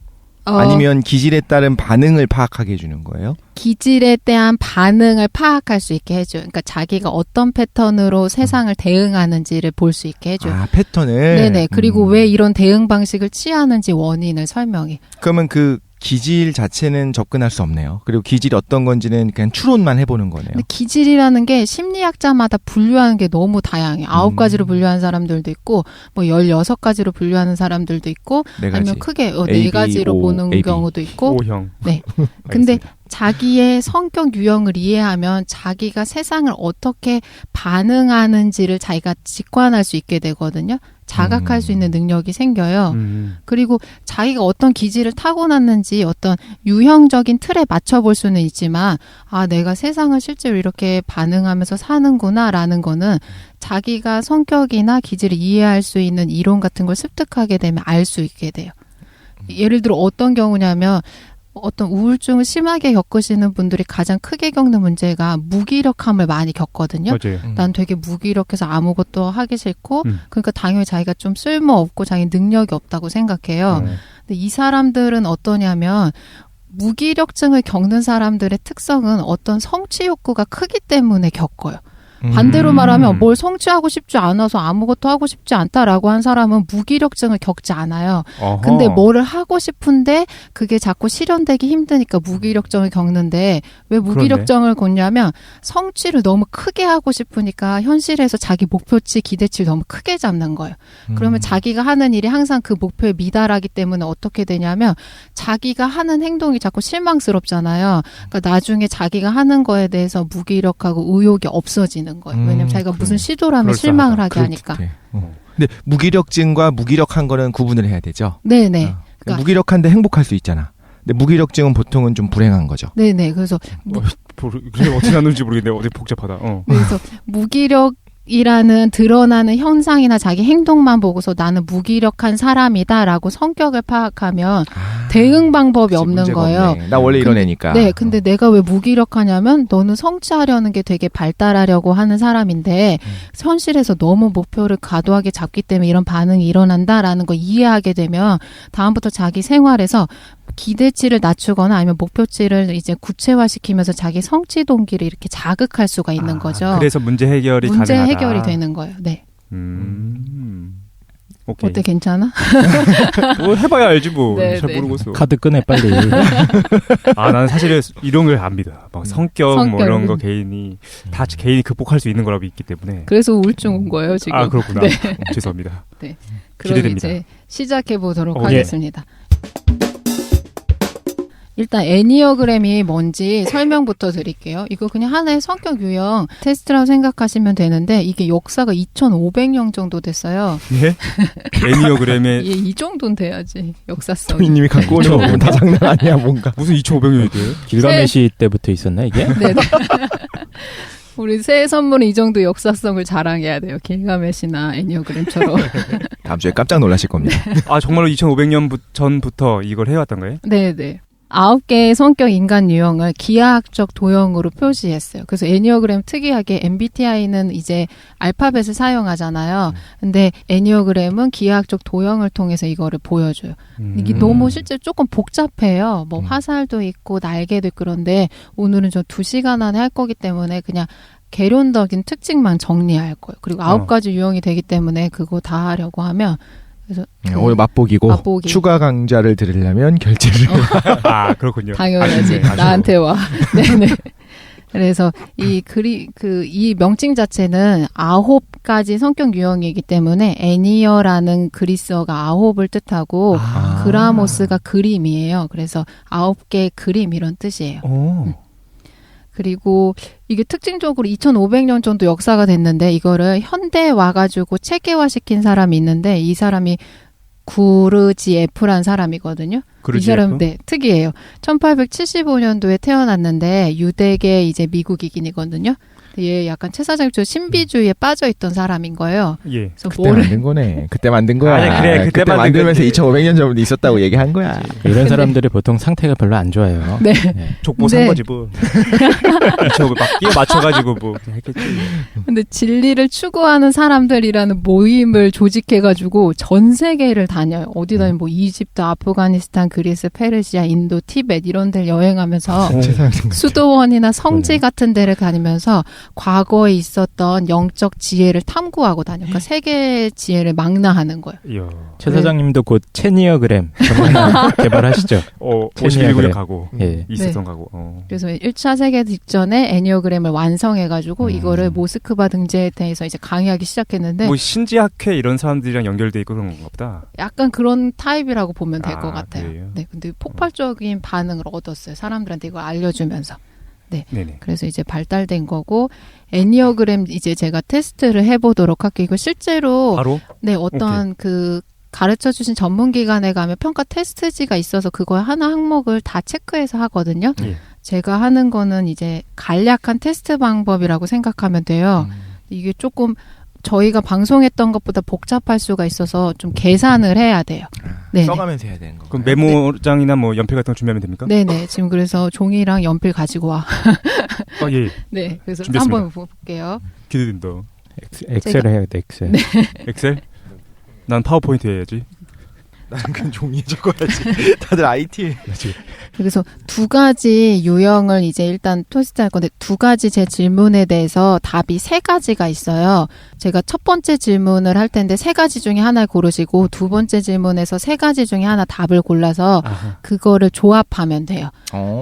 아니면 기질에 따른 반응을 파악하게 해주는 거예요? 기질에 대한 반응을 파악할 수 있게 해줘요. 그러니까 자기가 어떤 패턴으로 세상을 대응하는지를 볼 수 있게 해줘요. 아, 패턴을? 네네. 그리고 왜 이런 대응 방식을 취하는지 원인을 설명해. 그러면 그 기질 자체는 접근할 수 없네요. 그리고 기질이 어떤 건지는 그냥 추론만 해보는 거네요. 근데 기질이라는 게 심리학자마다 분류하는 게 너무 다양해. 9가지로 분류하는 사람들도 있고, 뭐 16가지로 분류하는 사람들도 있고, 네 가지. 아니면 크게 A, 4가지로 B, O, 보는 A, B. 경우도 있고. O형. 네. 근데 알겠습니다. 자기의 성격 유형을 이해하면 자기가 세상을 어떻게 반응하는지를 자기가 직관할 수 있게 되거든요. 자각할 수 있는 능력이 생겨요. 그리고 자기가 어떤 기질을 타고났는지 어떤 유형적인 틀에 맞춰볼 수는 있지만 아 내가 세상을 실제로 이렇게 반응하면서 사는구나라는 거는 자기가 성격이나 기질을 이해할 수 있는 이론 같은 걸 습득하게 되면 알 수 있게 돼요. 예를 들어 어떤 경우냐면 어떤 우울증을 심하게 겪으시는 분들이 가장 크게 겪는 문제가 무기력함을 많이 겪거든요. 맞아요. 난 되게 무기력해서 아무것도 하기 싫고 음. 그러니까 당연히 자기가 좀 쓸모없고 자기 능력이 없다고 생각해요. 근데 이 사람들은 어떠냐면 무기력증을 겪는 사람들의 특성은 어떤 성취 욕구가 크기 때문에 겪어요. 반대로 말하면 뭘 성취하고 싶지 않아서 아무것도 하고 싶지 않다라고 한 사람은 무기력증을 겪지 않아요. 어허. 근데 뭐를 하고 싶은데 그게 자꾸 실현되기 힘드니까 무기력증을 겪는데 왜 무기력증을 겪냐면 성취를 너무 크게 하고 싶으니까 현실에서 자기 목표치 기대치를 너무 크게 잡는 거예요. 그러면 자기가 하는 일이 항상 그 목표에 미달하기 때문에 어떻게 되냐면 자기가 하는 행동이 자꾸 실망스럽잖아요. 그러니까 나중에 자기가 하는 거에 대해서 무기력하고 의욕이 없어지는 거예요. 왜냐면 자기가 무슨 시도를 하면 그럴싸하다. 실망을 하게 하니까. 근데 무기력증과 무기력한 거는 구분을 해야 되죠? 네네. 그러니까 무기력한데 행복할 수 있잖아. 근데 무기력증은 보통은 좀 불행한 거죠. 네네. 그래서 그게 어떻게 나누는지 모르겠네요. 어디 복잡하다. 그래서 무기력이라는 드러나는 현상이나 자기 행동만 보고서 나는 무기력한 사람이다라고 성격을 파악하면 대응 방법이 없는 거예요. 없네. 나 원래 이런 애니까. 네, 근데 내가 왜 무기력하냐면 너는 성취하려는 게 되게 발달하려고 하는 사람인데 현실에서 너무 목표를 과도하게 잡기 때문에 이런 반응이 일어난다라는 거 이해하게 되면 다음부터 자기 생활에서 기대치를 낮추거나 아니면 목표치를 이제 구체화시키면서 자기 성취 동기를 이렇게 자극할 수가 있는 거죠. 그래서 문제 해결이 문제 가능하다. 해결이 되는 거예요. 네. 오케이. 어때 괜찮아? 뭐 해봐야 알지 뭐. 네, 잘 네. 모르겠어. 카드 꺼내 빨리. 나는 사실 이런 걸 안 믿어. 막 성격 뭐 성격은. 이런 거 개인이 개인이 극복할 수 있는 거라고 믿기 때문에. 그래서 우울증 온 거예요 지금. 아 그렇구나. 네. 죄송합니다. 그럼 기대됩니다. 이제 시작해 보도록 예. 하겠습니다. 일단 애니어그램이 뭔지 설명부터 드릴게요. 이거 그냥 하나의 성격 유형 테스트라고 생각하시면 되는데 이게 역사가 2,500년 정도 됐어요. 예? 애니어그램의 이 정도는 돼야지 역사성. 토이님이 갖고 오는 거 보면 다 장난 아니야 뭔가. 무슨 2,500년이 돼요? 길가메시 때부터 있었나 이게? 네네. 우리 새해 선물은 이 정도 역사성을 자랑해야 돼요. 길가메시나 애니어그램처럼. 다음 주에 깜짝 놀라실 겁니다. 정말로 2,500년 전부터 이걸 해왔던 거예요? 네네. 9개의 성격 인간 유형을 기하학적 도형으로 표시했어요. 그래서 애니어그램 특이하게 MBTI는 이제 알파벳을 사용하잖아요. 근데 애니어그램은 기하학적 도형을 통해서 이거를 보여줘요. 이게 너무 실제 조금 복잡해요. 뭐 화살도 있고 날개도 있고 그런데 오늘은 저 2시간 안에 할 거기 때문에 그냥 개론적인 특징만 정리할 거예요. 그리고 9가지 유형이 되기 때문에 그거 다 하려고 하면 그래서 오늘 맛보기고 맛보기. 추가 강좌를 들으려면 결제를 아 그렇군요. 당연하지. 아쉽네, 나한테 와. 네네. 그래서 이 명칭 자체는 9가지 성격 유형이기 때문에 애니어라는 그리스어가 9을 뜻하고 그라모스가 그림이에요. 그래서 9개의 그림 이런 뜻이에요. 오. 그리고 이게 특징적으로 2500년 정도 역사가 됐는데 이거를 현대에 와가지고 체계화시킨 사람이 있는데 이 사람이 구르지에프란 사람이거든요. 이 사람 네, 특이해요. 1875년도에 태어났는데 유대계 이제 미국 이긴이거든요. 얘 약간 최 사장님처럼 신비주의에 빠져있던 사람인 거예요. 예. 그래서 그때 만든 거네. 그때 만든 거야. 아니, 그래, 그때 만든 만들면서 거지. 2500년 전부터 있었다고 얘기한 거야. 이런 사람들이 보통 상태가 별로 안 좋아요. 네. 족보 네. 산 거지 뭐. 막 끼워 맞춰가지고 뭐 했겠지. 근데 진리를 추구하는 사람들이라는 모임을 조직해가지고 전 세계를 다녀요. 어디 다니면 뭐 이집트, 아프가니스탄, 그리스, 페르시아, 인도, 티벳 이런 데를 여행하면서 수도원이나 성지 같은 데를 다니면서 과거에 있었던 영적 지혜를 탐구하고 다녀요. 그러니까 세계 지혜를 망라하는 거예요. 이야. 최 사장님도 곧 체니어그램 하나 개발하시죠. 51구역 가고 예. 이세선 가고. 그래서 1차 세계 직전에 애니어그램을 완성해가지고 이거를 모스크바 등재에 대해서 이제 강의하기 시작했는데 뭐 신지학회 이런 사람들이랑 연결돼 있고 그런 건가 보다. 약간 그런 타입이라고 보면 될 것 같아요. 그래요? 네, 근데 폭발적인 반응을 얻었어요. 사람들한테 이걸 알려주면서. 네네. 그래서 이제 발달된 거고 애니어그램 이제 제가 테스트를 해보도록 할게요. 이거 실제로 바로 네 어떤 그 가르쳐 주신 전문기관에 가면 평가 테스트지가 있어서 그거 하나 항목을 다 체크해서 하거든요. 예. 제가 하는 거는 이제 간략한 테스트 방법이라고 생각하면 돼요. 이게 조금 저희가 방송했던 것보다 복잡할 수가 있어서 좀 계산을 해야 돼요. 네. 써가면서 해야 되는 거. 그럼 메모장이나 뭐 연필 같은 거 준비하면 됩니까? 네네. 지금 그래서 종이랑 연필 가지고 와. 예. 네. 그래서 준비했습니다. 한번 볼게요. 기대된다. 엑셀 해야 돼, 엑셀. 엑셀? 난 파워포인트 해야지. 나는 그냥 종이에 적어야지. 다들 IT. 그래서 2가지 유형을 이제 일단 테스트 할 건데 2가지 제 질문에 대해서 답이 3가지가 있어요. 제가 첫 번째 질문을 할 텐데 3가지 중에 하나를 고르시고 두 번째 질문에서 3가지 중에 하나 답을 골라서 그거를 조합하면 돼요.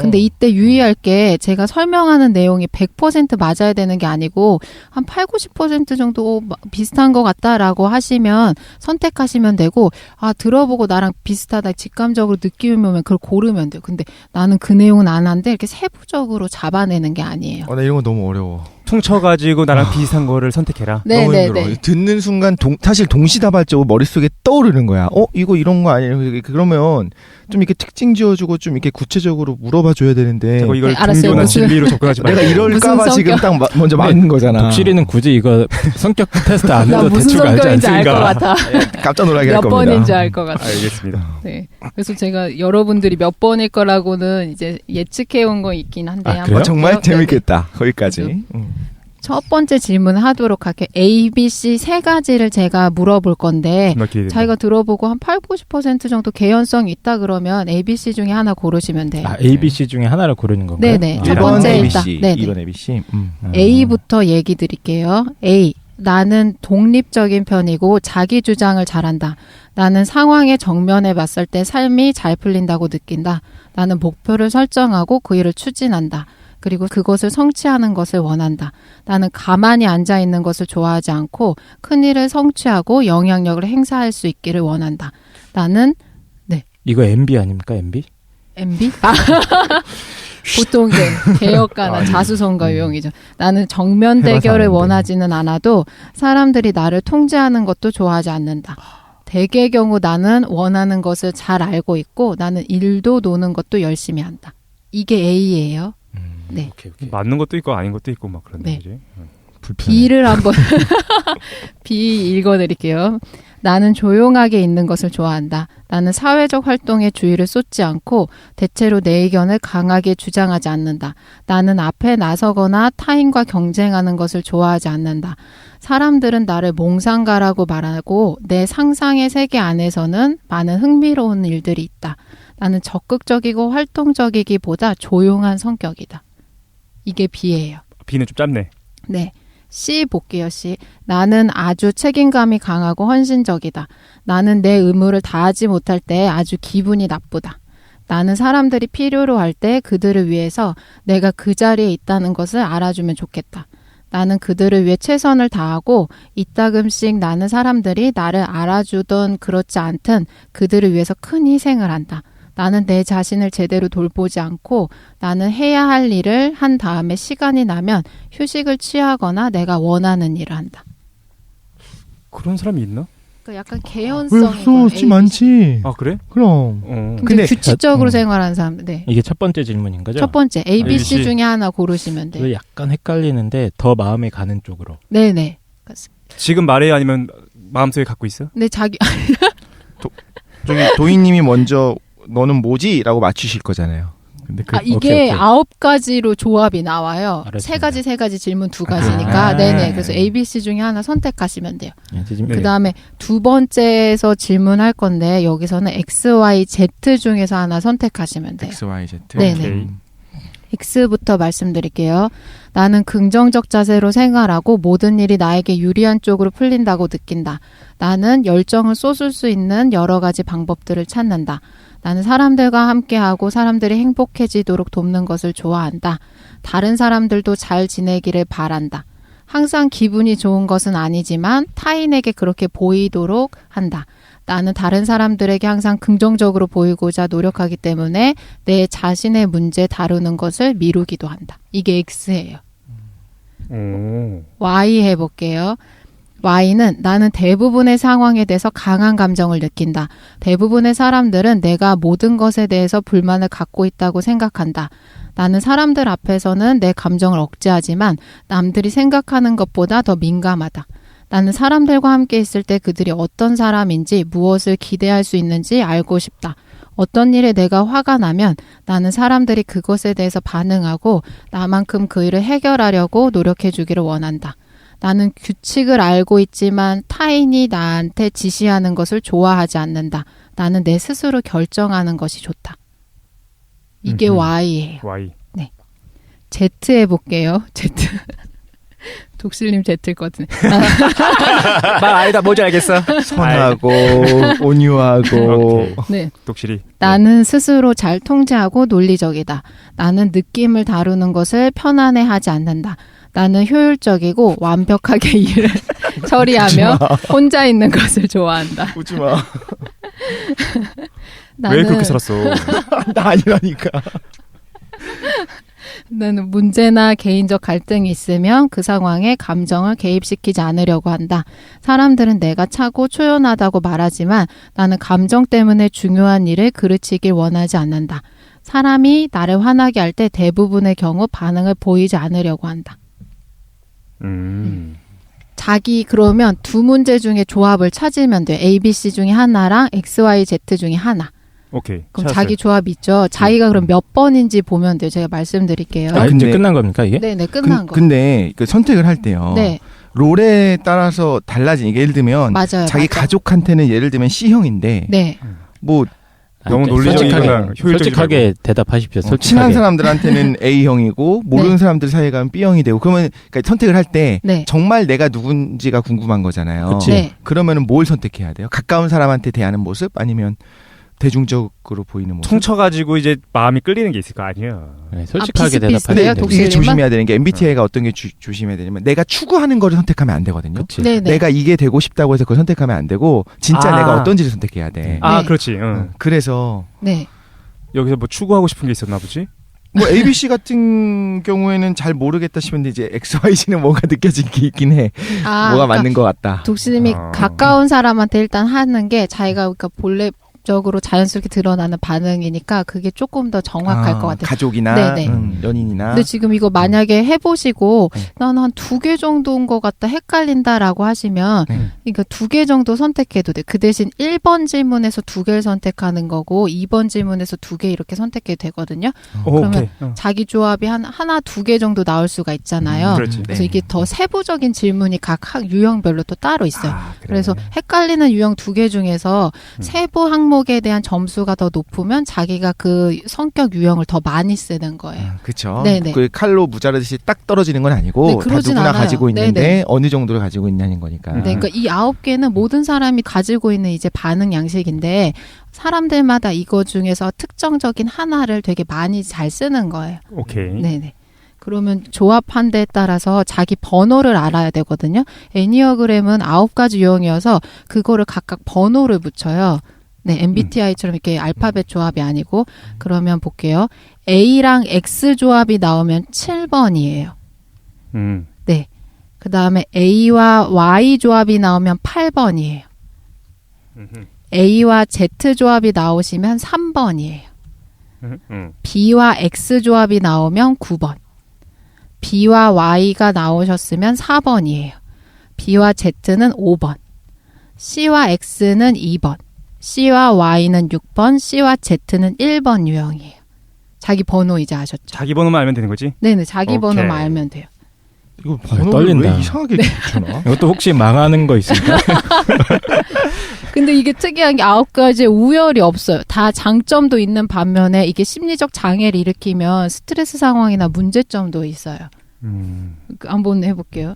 근데 이때 유의할 게 제가 설명하는 내용이 100% 맞아야 되는 게 아니고 한 80, 90% 정도 비슷한 것 같다라고 하시면 선택하시면 되고 들어보고 나랑 비슷하다 직감적으로 느낌이 오면 그걸 고르면 돼요. 근데 나는 그 내용은 안 한데 이렇게 세부적으로 잡아내는 게 아니에요. 나 이런 거 너무 어려워. 퉁쳐가지고 나랑 비슷한 거를 선택해라. 너무 힘들어. 듣는 순간 사실 동시다발적으로 머릿속에 떠오르는 거야. 이거 이런 거 아니에요? 그러면 좀 이렇게 특징 지어주고 좀 이렇게 구체적으로 물어봐 줘야 되는데. 자꾸 이걸 알았어요. 준비나 진리로 접근하지 말고. 내가 이럴까봐 지금 딱 먼저 막는 거잖아. 독실이는 굳이 이거 성격 테스트 안 나 해도 무슨 대충 알지 성격인지 알 것 않습니까? 같아. 깜짝 놀라게 할 몇 겁니다. 번인지 알 것 같아. 알겠습니다. 네. 그래서 제가 여러분들이 몇 번일 거라고는 이제 예측해온 거 있긴 한데 한번 그래요? 정말 볼게요. 재밌겠다. 거기까지. 네. 첫 번째 질문 하도록 할게요. A, B, C 3가지를 제가 물어볼 건데 정말 기대된다. 자기가 들어보고 한 8, 90% 정도 개연성이 있다 그러면 A, B, C 중에 하나 고르시면 돼요. A, B, C 중에 하나를 고르는 건가요? 네네. 첫 1번 번째 ABC, 일단. 네네. 2번 ABC. A부터 얘기 드릴게요. A. 나는 독립적인 편이고 자기 주장을 잘한다. 나는 상황에 정면해 봤을 때 삶이 잘 풀린다고 느낀다. 나는 목표를 설정하고 그 일을 추진한다. 그리고 그것을 성취하는 것을 원한다. 나는 가만히 앉아 있는 것을 좋아하지 않고 큰 일을 성취하고 영향력을 행사할 수 있기를 원한다. 나는 이거 MB 아닙니까? MB? MB? 보통 개혁가나 자수성가 유형이죠. 나는 정면 대결을 원하지는 않아도 사람들이 나를 통제하는 것도 좋아하지 않는다. 대개의 경우 나는 원하는 것을 잘 알고 있고 나는 일도 노는 것도 열심히 한다. 이게 A예요. 네. 오케이. 맞는 것도 있고 아닌 것도 있고 막 그런 네. 거지. B를 한번 B 읽어드릴게요. 나는 조용하게 있는 것을 좋아한다. 나는 사회적 활동에 주의를 쏟지 않고 대체로 내 의견을 강하게 주장하지 않는다. 나는 앞에 나서거나 타인과 경쟁하는 것을 좋아하지 않는다. 사람들은 나를 몽상가라고 말하고 내 상상의 세계 안에서는 많은 흥미로운 일들이 있다. 나는 적극적이고 활동적이기보다 조용한 성격이다. 이게 B예요. B는 좀 짧네. 네. C 볼게요. C. 나는 아주 책임감이 강하고 헌신적이다. 나는 내 의무를 다하지 못할 때 아주 기분이 나쁘다. 나는 사람들이 필요로 할 때 그들을 위해서 내가 그 자리에 있다는 것을 알아주면 좋겠다. 나는 그들을 위해 최선을 다하고 이따금씩 나는 사람들이 나를 알아주던 그렇지 않든 그들을 위해서 큰 희생을 한다. 나는 내 자신을 제대로 돌보지 않고 나는 해야 할 일을 한 다음에 시간이 나면 휴식을 취하거나 내가 원하는 일을 한다. 그런 사람이 있나? 그러니까 약간 왜 개연성이 없어? 지 많지. 아 그래? 그럼. 근데 근데 규칙적으로 생활하는 사람. 네. 이게 첫 번째 질문인 거죠? 첫 번째 A, B, C ABC. 중에 하나 고르시면 돼요. 저 약간 헷갈리는데 더 마음에 가는 쪽으로. 네네. 지금 말해요 아니면 마음속에 갖고 있어? 근데 자기 저기 도희님이 먼저 너는 뭐지? 라고 맞추실 거잖아요. 근데 그 이게 오케이. 9가지로 조합이 나와요. 알았습니다. 세 가지 질문 2가지니까. 아. 네네. 그래서 A, B, C 중에 하나 선택하시면 돼요. 예, 지금 네. 그 다음에 두 번째에서 질문할 건데 여기서는 X, Y, Z 중에서 하나 선택하시면 돼요. X, Y, Z. 네네. 오케이. X부터 말씀드릴게요. 나는 긍정적 자세로 생활하고 모든 일이 나에게 유리한 쪽으로 풀린다고 느낀다. 나는 열정을 쏟을 수 있는 여러 가지 방법들을 찾는다. 나는 사람들과 함께하고 사람들이 행복해지도록 돕는 것을 좋아한다. 다른 사람들도 잘 지내기를 바란다. 항상 기분이 좋은 것은 아니지만 타인에게 그렇게 보이도록 한다. 나는 다른 사람들에게 항상 긍정적으로 보이고자 노력하기 때문에 내 자신의 문제 다루는 것을 미루기도 한다. 이게 X예요. 오. Y 해볼게요. Y는 나는 대부분의 상황에 대해서 강한 감정을 느낀다. 대부분의 사람들은 내가 모든 것에 대해서 불만을 갖고 있다고 생각한다. 나는 사람들 앞에서는 내 감정을 억제하지만 남들이 생각하는 것보다 더 민감하다. 나는 사람들과 함께 있을 때 그들이 어떤 사람인지 무엇을 기대할 수 있는지 알고 싶다. 어떤 일에 내가 화가 나면 나는 사람들이 그것에 대해서 반응하고 나만큼 그 일을 해결하려고 노력해 주기를 원한다. 나는 규칙을 알고 있지만 타인이 나한테 지시하는 것을 좋아하지 않는다. 나는 내 스스로 결정하는 것이 좋다. 이게 Y예요. Y. Z 해볼게요. Z. 독실님 Z일 것 같은데. 말 아니다 뭔지 알겠어. 선하고 온유하고 오케이. 네. 독실이. 나는 스스로 잘 통제하고 논리적이다. 나는 느낌을 다루는 것을 편안해하지 않는다. 나는 효율적이고 완벽하게 일을 처리하며 혼자 있는 것을 좋아한다. 웃지 마. 왜 그렇게 살았어? 나 아니라니까. 나는 문제나 개인적 갈등이 있으면 그 상황에 감정을 개입시키지 않으려고 한다. 사람들은 내가 차고 초연하다고 말하지만 나는 감정 때문에 중요한 일을 그르치길 원하지 않는다. 사람이 나를 화나게 할 때 대부분의 경우 반응을 보이지 않으려고 한다. 자기 그러면 두 문제 중에 조합을 찾으면 돼요. A, B, C 중에 하나랑 X, Y, Z 중에 하나. 오케이. 그럼 찾았어요. 자기 조합 있죠. 자기가 그럼 몇 번인지 보면 돼요. 제가 말씀드릴게요. 아, 근데- 이제 끝난 겁니까 이게? 네네 끝난 거. 근데 그 선택을 할 때요. 네 롤에 따라서 달라지니까 예를 들면 맞아요. 자기 맞아요. 가족한테는 예를 들면 C형인데 네. 뭐 너무 아니, 논리적이거나 솔직하게, 효율적이지 솔직하게 대답하십시오. 솔직하게. 친한 사람들한테는 A형이고 모르는 사람들 사이에 가면 B형이 되고 그러면 그러니까 선택을 할 때 네. 정말 내가 누군지가 궁금한 거잖아요. 그치. 네. 그러면은 뭘 선택해야 돼요? 가까운 사람한테 대하는 모습 아니면 대중적으로 보이는 모습? 퉁쳐가지고 이제 마음이 끌리는 게 있을 거 아니에요. 네, 솔직하게 비슷비슷해요, 대답하셔야 돼요. 독실님은? 이게 조심해야 되는 게 MBTI가 어떤 게 조심해야 되냐면 내가 추구하는 거를 선택하면 안 되거든요. 그치. 네네. 내가 이게 되고 싶다고 해서 그걸 선택하면 안 되고 진짜 아. 내가 어떤지를 선택해야 돼. 아 네. 그렇지. 응. 그래서 네. 여기서 뭐 추구하고 싶은 게 있었나 보지? 뭐 ABC 같은 경우에는 잘 모르겠다 싶은데 이제 XYZ는 뭔가 느껴진 게 있긴 해. 아, 뭐가 맞는 것 같다. 독신님이 아. 가까운 사람한테 일단 하는 게 자기가 그러니까 본래적으로 자연스럽게 드러나는 반응이니까 그게 조금 더 정확할 것 같아요. 가족이나 네네. 연인이나. 근데 지금 이거 만약에 해보시고 네. 난 한 2개 정도인 것 같다 헷갈린다라고 하시면 네. 그러니까 2개 정도 선택해도 돼. 그 대신 1번 질문에서 2개를 선택하는 거고 2번 질문에서 2개 이렇게 선택해도 되거든요. 그러면 오케이. 응. 자기 조합이 하나 2개 정도 나올 수가 있잖아요. 그렇지. 그래서 네. 이게 더 세부적인 질문이 각 유형별로 또 따로 있어요. 아, 그래. 그래서 헷갈리는 유형 2개 중에서 세부 항목을 과목에 대한 점수가 더 높으면 자기가 그 성격 유형을 더 많이 쓰는 거예요. 그렇죠. 네네. 그 칼로 무자르듯이 딱 떨어지는 건 아니고 네, 다 그러진 누구나 않아요. 가지고 있는데 네네. 어느 정도를 가지고 있냐는 거니까. 네, 그러니까 이 9개는 모든 사람이 가지고 있는 이제 반응 양식인데 사람들마다 이거 중에서 특정적인 하나를 되게 많이 잘 쓰는 거예요. 오케이. 네네. 그러면 조합한 데에 따라서 자기 번호를 알아야 되거든요. 애니어그램은 9가지 유형이어서 그거를 각각 번호를 붙여요. 네, MBTI처럼 이렇게 알파벳 조합이 아니고. 그러면 볼게요. A랑 X 조합이 나오면 7번이에요. 네. 그 다음에 A와 Y 조합이 나오면 8번이에요. A와 Z 조합이 나오시면 3번이에요. B와 X 조합이 나오면 9번. B와 Y가 나오셨으면 4번이에요. B와 Z는 5번. C와 X는 2번. C와 Y는 6번. C와 Z는 1번 유형이에요. 자기 번호 이제 아셨죠? 자기 번호만 알면 되는 거지? 네네, 자기 오케이. 번호만 알면 돼요. 이거 번호를 떨린다. 왜 이상하게 붙여놔? 이것도 혹시 망하는 거 있습니까? 근데 이게 특이한 게 9가지에 우열이 없어요. 다 장점도 있는 반면에 이게 심리적 장애를 일으키면 스트레스 상황이나 문제점도 있어요. 한번 해볼게요.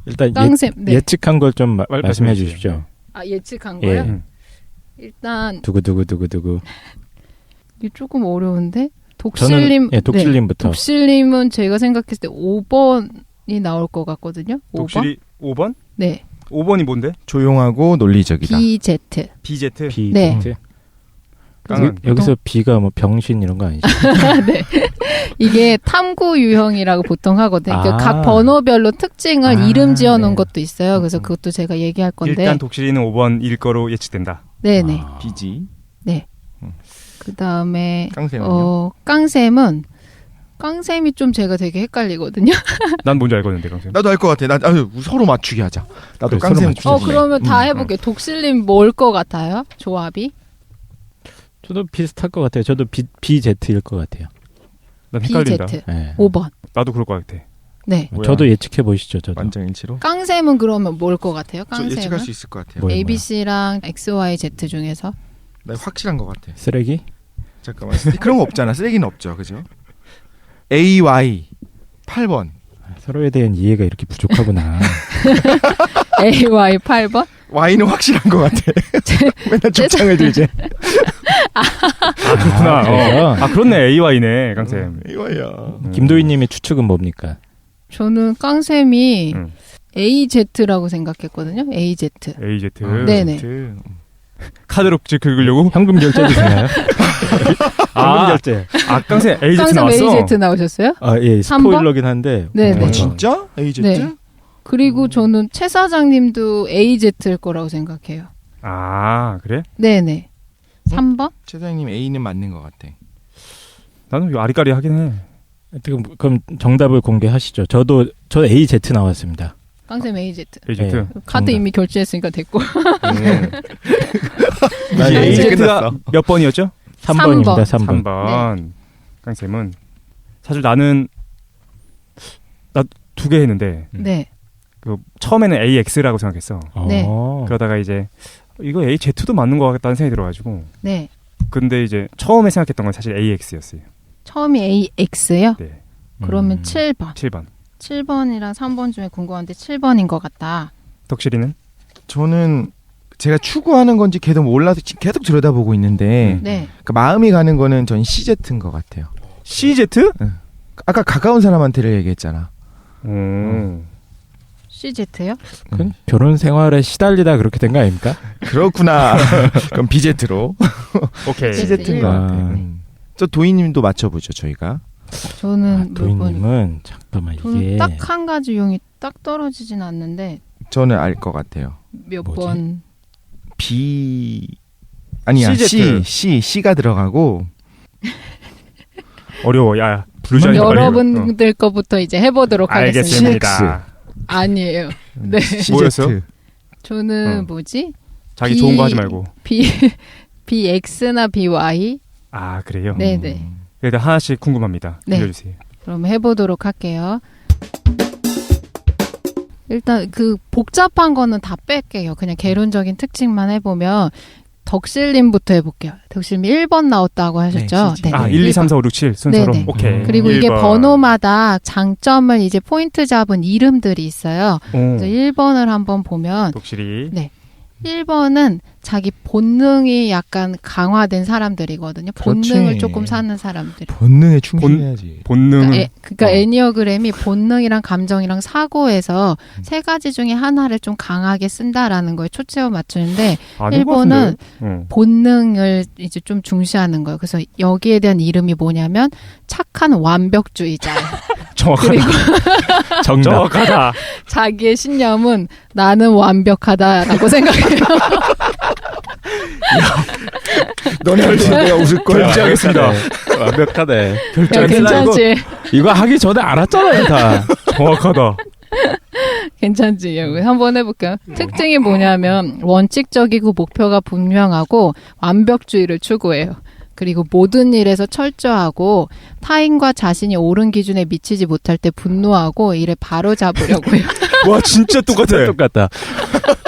일단 깡쌤, 네. 예측한 걸 좀 말씀해 말씀해 주세요. 주십시오. 아, 예측한 예. 거요? 일단 두구두구두구두구. 이게 조금 어려운데 독실님, 저는 독실님부터. 독실님은 제가 생각했을 때 5번이 나올 것 같거든요. 5번? 독실이 5번? 네. 5번이 뭔데? 조용하고 논리적이다. BZ. BZ. B. 네. Z. 깡은 여기서 B가 뭐 병신 이런 거 아니죠? 네. 이게 탐구 유형이라고 보통 하거든요. 그러니까 아. 각 번호별로 특징을 아, 이름 지어놓은 네. 것도 있어요. 그래서 그것도 제가 얘기할 건데. 일단 독실이는 5번일 거로 예측된다. 네네. 아. 비지. 그 다음에 깡쌤은요? 깡쌤이 좀 제가 되게 헷갈리거든요. 난 뭔지 알거든요, 강쌤. 나도 알 것 같아. 서로 맞추기 하자. 나도 그래, 깡쌤 서로 맞추기. 맞추기. 그러면 다 해볼게요. 독실님 뭘 것 같아요? 조합이? 저도 비슷할 것 같아요. 저도 BZ일 것 같아요. 난 헷갈린다. BZ. 네. 5번. 나도 그럴 것 같아. 네. 뭐야? 저도 예측해 보시죠. 저도. 만장일치로. 깡쌤은 그러면 뭘 것 같아요? 저 예측할 깡쌤은? 수 있을 것 같아요. 뭐야? A, B, C랑 X, Y, Z 중에서? 나 확실한 것 같아. 쓰레기? 잠깐만. 그런 거 없잖아. 쓰레기는 없죠. 그죠? A, Y 8번. 서로에 대한 이해가 이렇게 부족하구나. A, Y 8번? Y는 확실한 것 같아. 맨날 주장을 들지. 그렇구나. 그래서? 그렇네. AY네, 강쌤. Y야. 김도희님의 추측은 뭡니까? 저는 깡쌤이 응. AZ라고 생각했거든요. AZ. AZ. 네네. 카드로 긁으려고? 현금 결제도 되나요? 현금 결제. 깡쌤 AZ 깡쌤 나왔어? AZ 나오셨어요? 아, 예, 스포일러긴 한데. 네네. 진짜? AZ? 네. 그리고 저는 최 사장님도 AZ일 거라고 생각해요. 그래? 네네. 3번? 최 사장님 A는 맞는 것 같아. 나는 이거 아리까리 하긴 해. 그럼 정답을 공개하시죠. 저도 AZ 나왔습니다. 깡쌤 AZ. AZ. 네. 카드 정답. 이미 결제했으니까 됐고. 나 이제 AZ가 끝났어. 몇 번이었죠? 3번입니다. 3번. 3번. 깡쌤은 사실 나는 나 2개 했는데 네. 그 처음에는 AX라고 생각했어. 네. 그러다가 이제 이거 AZ도 맞는 것 같다는 생각이 들어가지고 네. 근데 이제 처음에 생각했던 건 사실 AX였어요. 처음이 AX요? 네. 그러면 7번. 7번. 7번이랑 3번 중에 궁금한데 7번인 것 같다. 덕실이는? 저는 제가 추구하는 건지 계속 몰라서 계속 들여다보고 있는데 네. 그 마음이 가는 거는 전 CZ인 것 같아요. CZ? 아까 가까운 사람한테를 얘기했잖아. CZ요? 그건 결혼 생활에 시달리다 그렇게 된 거 아닙니까? 그렇구나. 그럼 BZ로 오케이. CZ인 것 아. 같아. 저 도희님도 맞춰보죠 저희가. 저는 몇 번? 도희님은 잠깐만 저는 이게 딱 한 가지 유형이 딱 떨어지진 않는데 저는 알 것 같아요. 몇 뭐지? 번? B 아니야 CZ. C가 들어가고 어려워. 야, 블루자인 여러분들 거부터 이제 해보도록 하겠습니다. 알겠습니다. 아니에요. 네. CZ. 뭐였어? 저는 뭐지? 자기 좋은 거 하지 말고. BX나 BY? 그래요? 네네. 일단 하나씩 궁금합니다. 네. 들려주세요. 그럼 해보도록 할게요. 일단 그 복잡한 거는 다 뺄게요. 그냥 개론적인 특징만 해보면 덕실님부터 해볼게요. 덕실님 1번 나왔다고 하셨죠? 네, 아, 1, 2, 3, 4, 5, 6, 7 순서로. 네네. 오케이. 그리고 이게 1번. 번호마다 장점을 이제 포인트 잡은 이름들이 있어요. 그래서 1번을 한번 보면 독실이. 네. 1번은 자기 본능이 약간 강화된 사람들이거든요. 그렇지. 본능을 조금 사는 사람들. 본능에 충실해야지. 본능. 그러니까 애니어그램이 본능이랑 감정이랑 사고에서 세 가지 중에 하나를 좀 강하게 쓴다라는 거에 초점을 맞추는데 아닌 것 1번은 같은데? 본능을 이제 좀 중시하는 거예요. 그래서 여기에 대한 이름이 뭐냐면 착한 완벽주의자예요. 정확하다. 그리고 정확하다. 자기의 신념은 나는 완벽하다라고 생각해요. 너네 내가 웃을 거야. 결제하겠습니다. 완벽하네. 야, 결제하겠습니다. 괜찮지? 이거 하기 전에 알았잖아요, 다. 정확하다. 괜찮지? 여기 한번 해볼게요. 특징이 뭐냐면 원칙적이고 목표가 분명하고 완벽주의를 추구해요. 그리고 모든 일에서 철저하고 타인과 자신이 옳은 기준에 미치지 못할 때 분노하고 이를 바로잡으려고 해요. 와, 진짜 똑같아. 똑같다.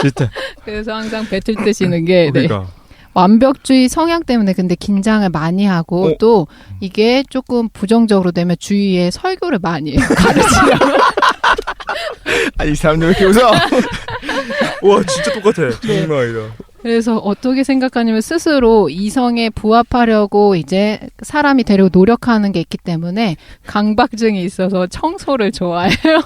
진짜. 그래서 항상 배틀 뜨시는 게 네. 그러니까. 완벽주의 성향 때문에 근데 긴장을 많이 하고 또 이게 조금 부정적으로 되면 주위에 설교를 많이 해요. 가르치려고. 아니, 이 사람들 왜 이렇게 웃어? 와, 진짜 똑같아. 정말 아니다. 그래서 어떻게 생각하냐면 스스로 이성에 부합하려고 이제 사람이 되려고 노력하는 게 있기 때문에 강박증이 있어서 청소를 좋아해요.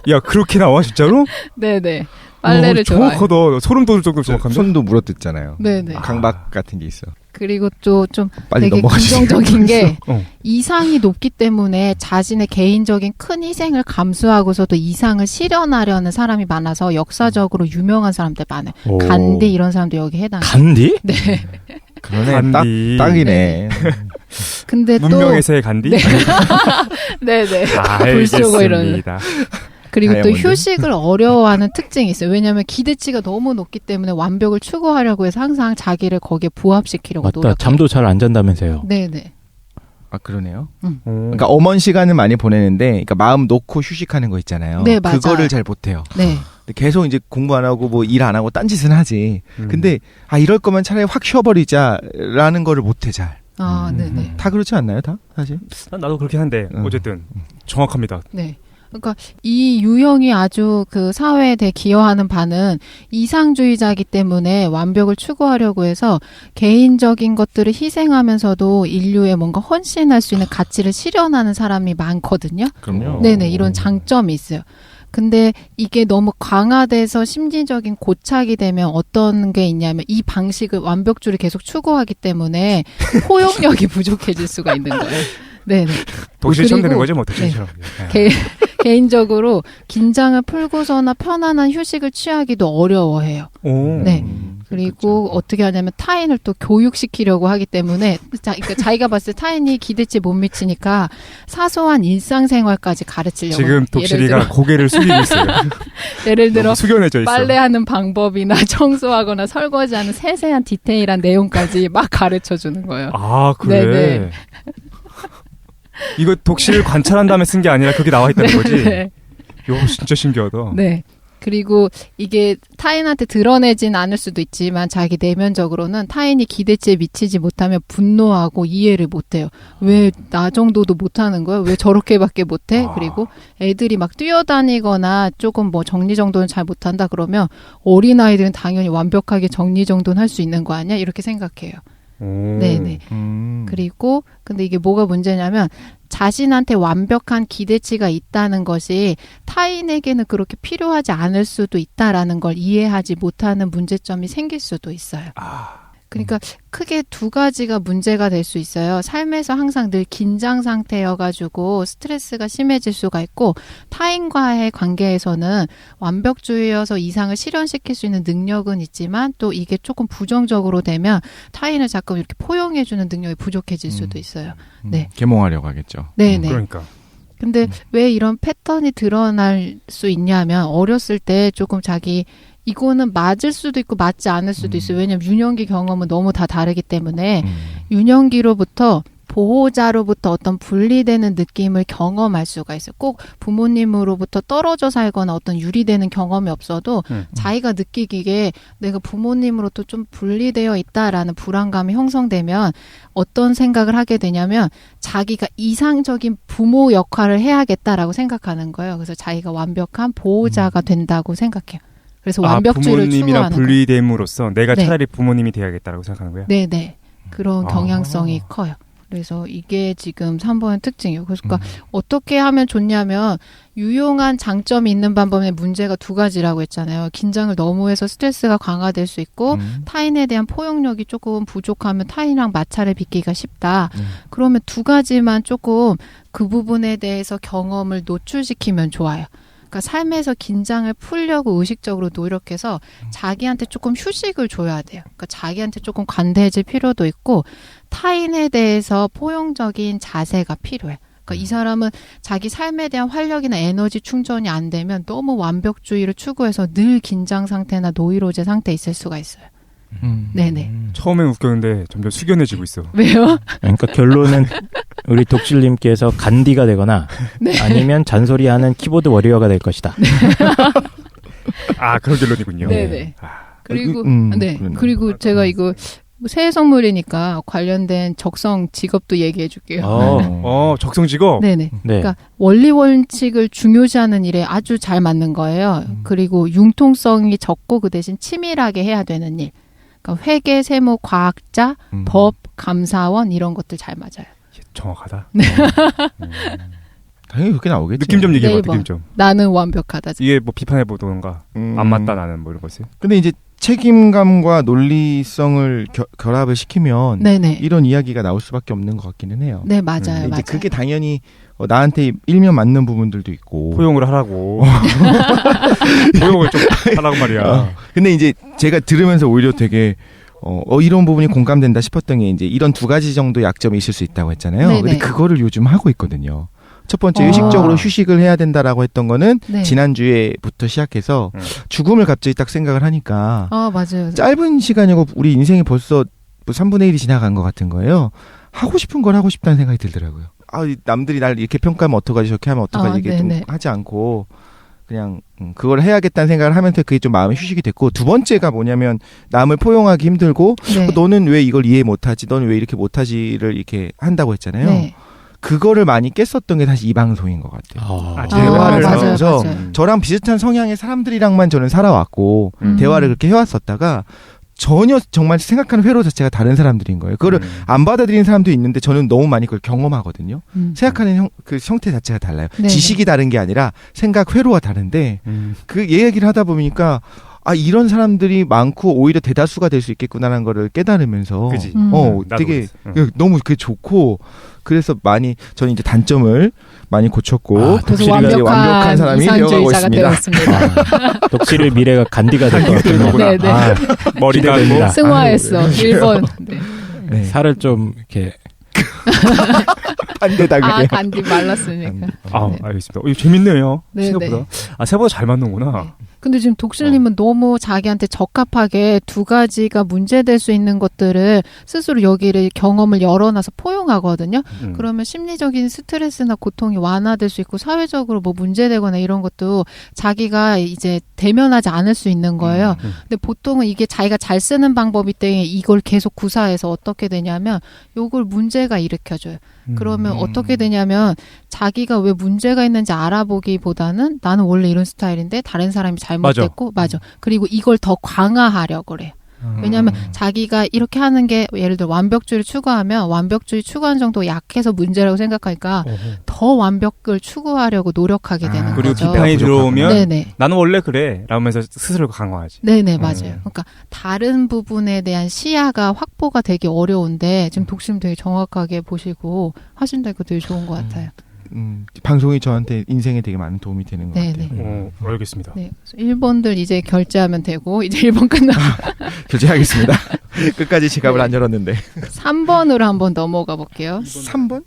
야, 그렇게 나와, 진짜로? 네네. 빨래를 좋아해요. 정확하다. 소름 돋을 정도로 정확한데? 손도 물어뜯잖아요. 네네. 강박 같은 게 있어. 그리고 또 좀 빨리 되게 넘어가시죠. 긍정적인 게 어. 이상이 높기 때문에 자신의 개인적인 큰 희생을 감수하고서도 이상을 실현하려는 사람이 많아서 역사적으로 유명한 사람들 많아요. 오. 간디 이런 사람도 여기 해당해요. 간디? 네. 그러네. 간디. 딱이네. 근데 또 문명에서의 간디? 네. 네네. 불쏘고 이러는. 알겠습니다. 그리고 또 다이아몬드? 휴식을 어려워하는 특징이 있어요. 왜냐하면 기대치가 너무 높기 때문에 완벽을 추구하려고 해서 항상 자기를 거기에 부합시키려고 맞다. 노력해요. 잠도 잘 안 잔다면서요. 네네. 아, 그러네요. 어. 그러니까 엄한 시간을 많이 보내는데, 그러니까 마음 놓고 휴식하는 거 있잖아요. 네, 맞아요. 그거를 잘 못해요. 네. 근데 계속 이제 공부 안 하고 뭐 일 안 하고 딴짓은 하지. 음. 근데 이럴 거면 차라리 확 쉬어버리자라는 거를 못해 잘. 아, 네네. 다 그렇지 않나요, 다 사실? 나도 그렇게 한데 어쨌든 정확합니다. 네. 그러니까 이 유형이 아주 그 사회에 대해 기여하는 바는 이상주의자이기 때문에 완벽을 추구하려고 해서 개인적인 것들을 희생하면서도 인류에 뭔가 헌신할 수 있는 가치를 실현하는 사람이 많거든요. 그럼요. 네네. 이런 장점이 있어요. 근데 이게 너무 강화돼서 심리적인 고착이 되면 어떤 게 있냐면 이 방식을 완벽주의를 계속 추구하기 때문에 포용력이 부족해질 수가 있는 거예요. 네네. 독실처럼 그리고- 되는 거죠, 뭐 독실처럼. 개인적으로 긴장을 풀고서나 편안한 휴식을 취하기도 어려워해요. 오. 네. 그리고 어떻게 하냐면 타인을 또 교육시키려고 하기 때문에 그러니까 자기가 봤을 때 타인이 기대치에 못 미치니까 사소한 일상생활까지 가르치려고 지금 해요. 독실이가 고개를 숙이고 있어요. 예를 들어 너무 숙연해져 있어. 빨래하는 방법이나 청소하거나 설거지하는 세세한 디테일한 내용까지 막 가르쳐 주는 거예요. 아, 그래. 네네. 이거 독실을 관찰한 다음에 쓴 게 아니라 그게 나와 있다는 거지? 네. 요, 진짜 신기하다. 네. 그리고 이게 타인한테 드러내진 않을 수도 있지만 자기 내면적으로는 타인이 기대치에 미치지 못하면 분노하고 이해를 못해요. 왜 나 정도도 못하는 거야? 왜 저렇게밖에 못해? 그리고 애들이 막 뛰어다니거나 조금 뭐 정리정돈을 잘 못한다 그러면 어린아이들은 당연히 완벽하게 정리정돈 할 수 있는 거 아니야? 이렇게 생각해요. 오. 네네. 그리고 근데 이게 뭐가 문제냐면 자신한테 완벽한 기대치가 있다는 것이 타인에게는 그렇게 필요하지 않을 수도 있다라는 걸 이해하지 못하는 문제점이 생길 수도 있어요. 그러니까 크게 두 가지가 문제가 될 수 있어요. 삶에서 항상 늘 긴장 상태여가지고 스트레스가 심해질 수가 있고 타인과의 관계에서는 완벽주의여서 이상을 실현시킬 수 있는 능력은 있지만 또 이게 조금 부정적으로 되면 타인을 자꾸 이렇게 포용해주는 능력이 부족해질 수도 있어요. 네. 계몽하려고 하겠죠. 네네. 그러니까. 근데 왜 이런 패턴이 드러날 수 있냐면 어렸을 때 조금 자기 이거는 맞을 수도 있고 맞지 않을 수도 있어요. 왜냐면 유년기 경험은 너무 다 다르기 때문에 유년기로부터 보호자로부터 어떤 분리되는 느낌을 경험할 수가 있어요. 꼭 부모님으로부터 떨어져 살거나 어떤 유리되는 경험이 없어도 자기가 느끼기에 내가 부모님으로부터 좀 분리되어 있다라는 불안감이 형성되면 어떤 생각을 하게 되냐면 자기가 이상적인 부모 역할을 해야겠다라고 생각하는 거예요. 그래서 자기가 완벽한 보호자가 된다고 생각해요. 그래서 완벽주의를 부모님이랑 추구하는 거예요. 분리됨으로써 내가 네. 차라리 부모님이 돼야겠다라고 생각하는 거예요? 네네. 그런 경향성이 커요. 그래서 이게 지금 3번의 특징이에요. 그러니까 어떻게 하면 좋냐면 유용한 장점이 있는 방법에 문제가 두 가지라고 했잖아요. 긴장을 너무 해서 스트레스가 강화될 수 있고 타인에 대한 포용력이 조금 부족하면 타인이랑 마찰을 빚기가 쉽다. 그러면 두 가지만 조금 그 부분에 대해서 경험을 노출시키면 좋아요. 그러니까 삶에서 긴장을 풀려고 의식적으로 노력해서 자기한테 조금 휴식을 줘야 돼요. 그러니까 자기한테 조금 관대해질 필요도 있고 타인에 대해서 포용적인 자세가 필요해. 그러니까 이 사람은 자기 삶에 대한 활력이나 에너지 충전이 안 되면 너무 완벽주의를 추구해서 늘 긴장 상태나 노이로제 상태에 있을 수가 있어요. 네네. 처음엔 웃겼는데 점점 숙연해지고 있어. 왜요? 그러니까 결론은 우리 독실님께서 간디가 되거나 아니면 잔소리하는 키보드 워리어가 될 것이다. 아, 그런 결론이군요. 네네. 아, 그리고 그러네. 그리고 제가 이거 새해 선물이니까 관련된 적성 직업도 얘기해 줄게요. 적성직업? 네네. 네. 그러니까 원리 원칙을 중요시하는 일에 아주 잘 맞는 거예요. 그리고 융통성이 적고 그 대신 치밀하게 해야 되는 일. 그러니까 회계, 세무, 과학자, 법, 감사원 이런 것들 잘 맞아요. 정확하다. 당연히 그렇게 나오겠죠. 느낌 좀 얘기해봐. 네이버. 느낌 좀. 나는 완벽하다. 이게 뭐 비판해보던가 안 맞다 나는 뭐 이런 거 있어요? 근데 이제 책임감과 논리성을 결합을 시키면 네네. 이런 이야기가 나올 수밖에 없는 것 같기는 해요. 네 맞아요. 근데 이제 맞아요. 그게 당연히 나한테 일면 맞는 부분들도 있고. 포용을 하라고. 포용을 좀 하라고 말이야. 근데 이제 제가 들으면서 오히려 되게 이런 부분이 공감된다 싶었던 게 이제 이런 두 가지 정도 약점이 있을 수 있다고 했잖아요. 네네. 근데 그거를 요즘 하고 있거든요. 첫 번째 아. 의식적으로 휴식을 해야 된다라고 했던 거는 네. 지난주에부터 시작해서 죽음을 갑자기 딱 생각을 하니까 아 맞아요. 짧은 시간이고 우리 인생이 벌써 3분의 1이 지나간 것 같은 거예요. 하고 싶은 걸 하고 싶다는 생각이 들더라고요. 남들이 날 이렇게 평가하면 어떡하지 저렇게 하면 어떡하지 이게 좀 네네. 하지 않고 그냥 그걸 해야겠다는 생각을 하면서 그게 좀 마음의 휴식이 됐고 두 번째가 뭐냐면 남을 포용하기 힘들고 네. 너는 왜 이걸 이해 못하지 너는 왜 이렇게 못하지를 이렇게 한다고 했잖아요. 네. 그거를 많이 깼었던 게 사실 이 방송인 것 같아요. 대화를 맞아요, 하면서 맞아요. 저랑 비슷한 성향의 사람들이랑만 저는 살아왔고 대화를 그렇게 해왔었다가 전혀 정말 생각하는 회로 자체가 다른 사람들인 거예요. 그거를 안 받아들이는 사람도 있는데 저는 너무 많이 그걸 경험하거든요. 생각하는 그 형태 자체가 달라요. 네네. 지식이 다른 게 아니라 생각 회로가 다른데 그 얘기를 하다 보니까 이런 사람들이 많고 오히려 대다수가 될 수 있겠구나라는 거를 깨달으면서 그지? 되게 나도 그랬어. 너무 그게 좋고 그래서 많이 저는 이제 단점을 많이 고쳤고 그래서 완벽한 사람이 되어가고 이상주의자가 있습니다. 되었습니다. 독실의 미래가 간디가 될 것 같군요. 네, 네. 머리가 기대됩니다. 승화했어. 1번. 네. 네. 살을 좀 이렇게 반대다 그게. 간디 말랐으니까. 네. 알겠습니다. 이거 재밌네요. 네, 생각보다. 생각보다 잘 맞는구나. 근데 지금 독실님은 너무 자기한테 적합하게 두 가지가 문제될 수 있는 것들을 스스로 여기를 경험을 열어놔서 포용하거든요. 그러면 심리적인 스트레스나 고통이 완화될 수 있고 사회적으로 뭐 문제되거나 이런 것도 자기가 이제 대면하지 않을 수 있는 거예요. 근데 보통은 이게 자기가 잘 쓰는 방법이 때문에 이걸 계속 구사해서 어떻게 되냐면 요걸 문제가 일으켜줘요. 그러면 어떻게 되냐면 자기가 왜 문제가 있는지 알아보기보다는 나는 원래 이런 스타일인데 다른 사람이 잘못됐고 맞아. 그리고 이걸 더 강화하려고 그래요. 왜냐하면 자기가 이렇게 하는 게 예를 들어 완벽주의를 추구하면 완벽주의 추구하는 정도 약해서 문제라고 생각하니까 더 완벽을 추구하려고 노력하게 되는 그리고 거죠. 비판이 들어오면 네네. 나는 원래 그래 라면서 스스로 강화하지. 네네 맞아요. 그러니까 다른 부분에 대한 시야가 확보가 되게 어려운데 지금 독심 되게 정확하게 보시고 하신다니까 되게 좋은 것 같아요. 방송이 저한테 인생에 되게 많은 도움이 되는 것 네네. 같아요. 알겠습니다. 네, 1번들 이제 결제하면 되고 이제 1번 끝나고 결제하겠습니다. 끝까지 지갑을 안 열었는데. 3번으로 한번 넘어가 볼게요. 3번?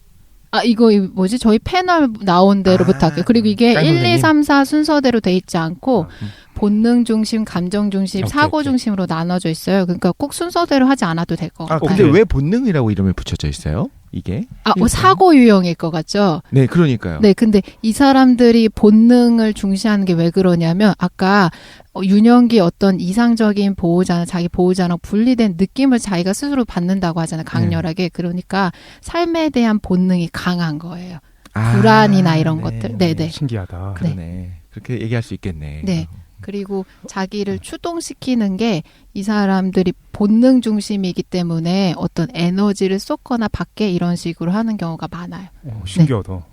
이거 뭐지? 저희 패널 나온 대로부터 할게요. 그리고 이게 짱 1, 2, 선생님. 3, 4 순서대로 돼 있지 않고 본능 중심, 감정 중심, 오케이, 사고 오케이. 중심으로 나눠져 있어요. 그러니까 꼭 순서대로 하지 않아도 될 것 같아요. 근데 오케이. 왜 본능이라고 이름을 붙여져 있어요? 이게. 사고 유형일 것 같죠? 네, 그러니까요. 네, 근데 이 사람들이 본능을 중시하는 게 왜 그러냐면 아까 유년기 어떤 이상적인 보호자나 자기 보호자랑 분리된 느낌을 자기가 스스로 받는다고 하잖아요. 강렬하게. 그러니까 삶에 대한 본능이 강한 거예요. 불안이나 이런 것들. 네네. 신기하다. 그러네. 그렇게 얘기할 수 있겠네. 네. 그리고 자기를 추동시키는 게 이 사람들이 본능 중심이기 때문에 어떤 에너지를 쏟거나 받게 이런 식으로 하는 경우가 많아요. 신기하다.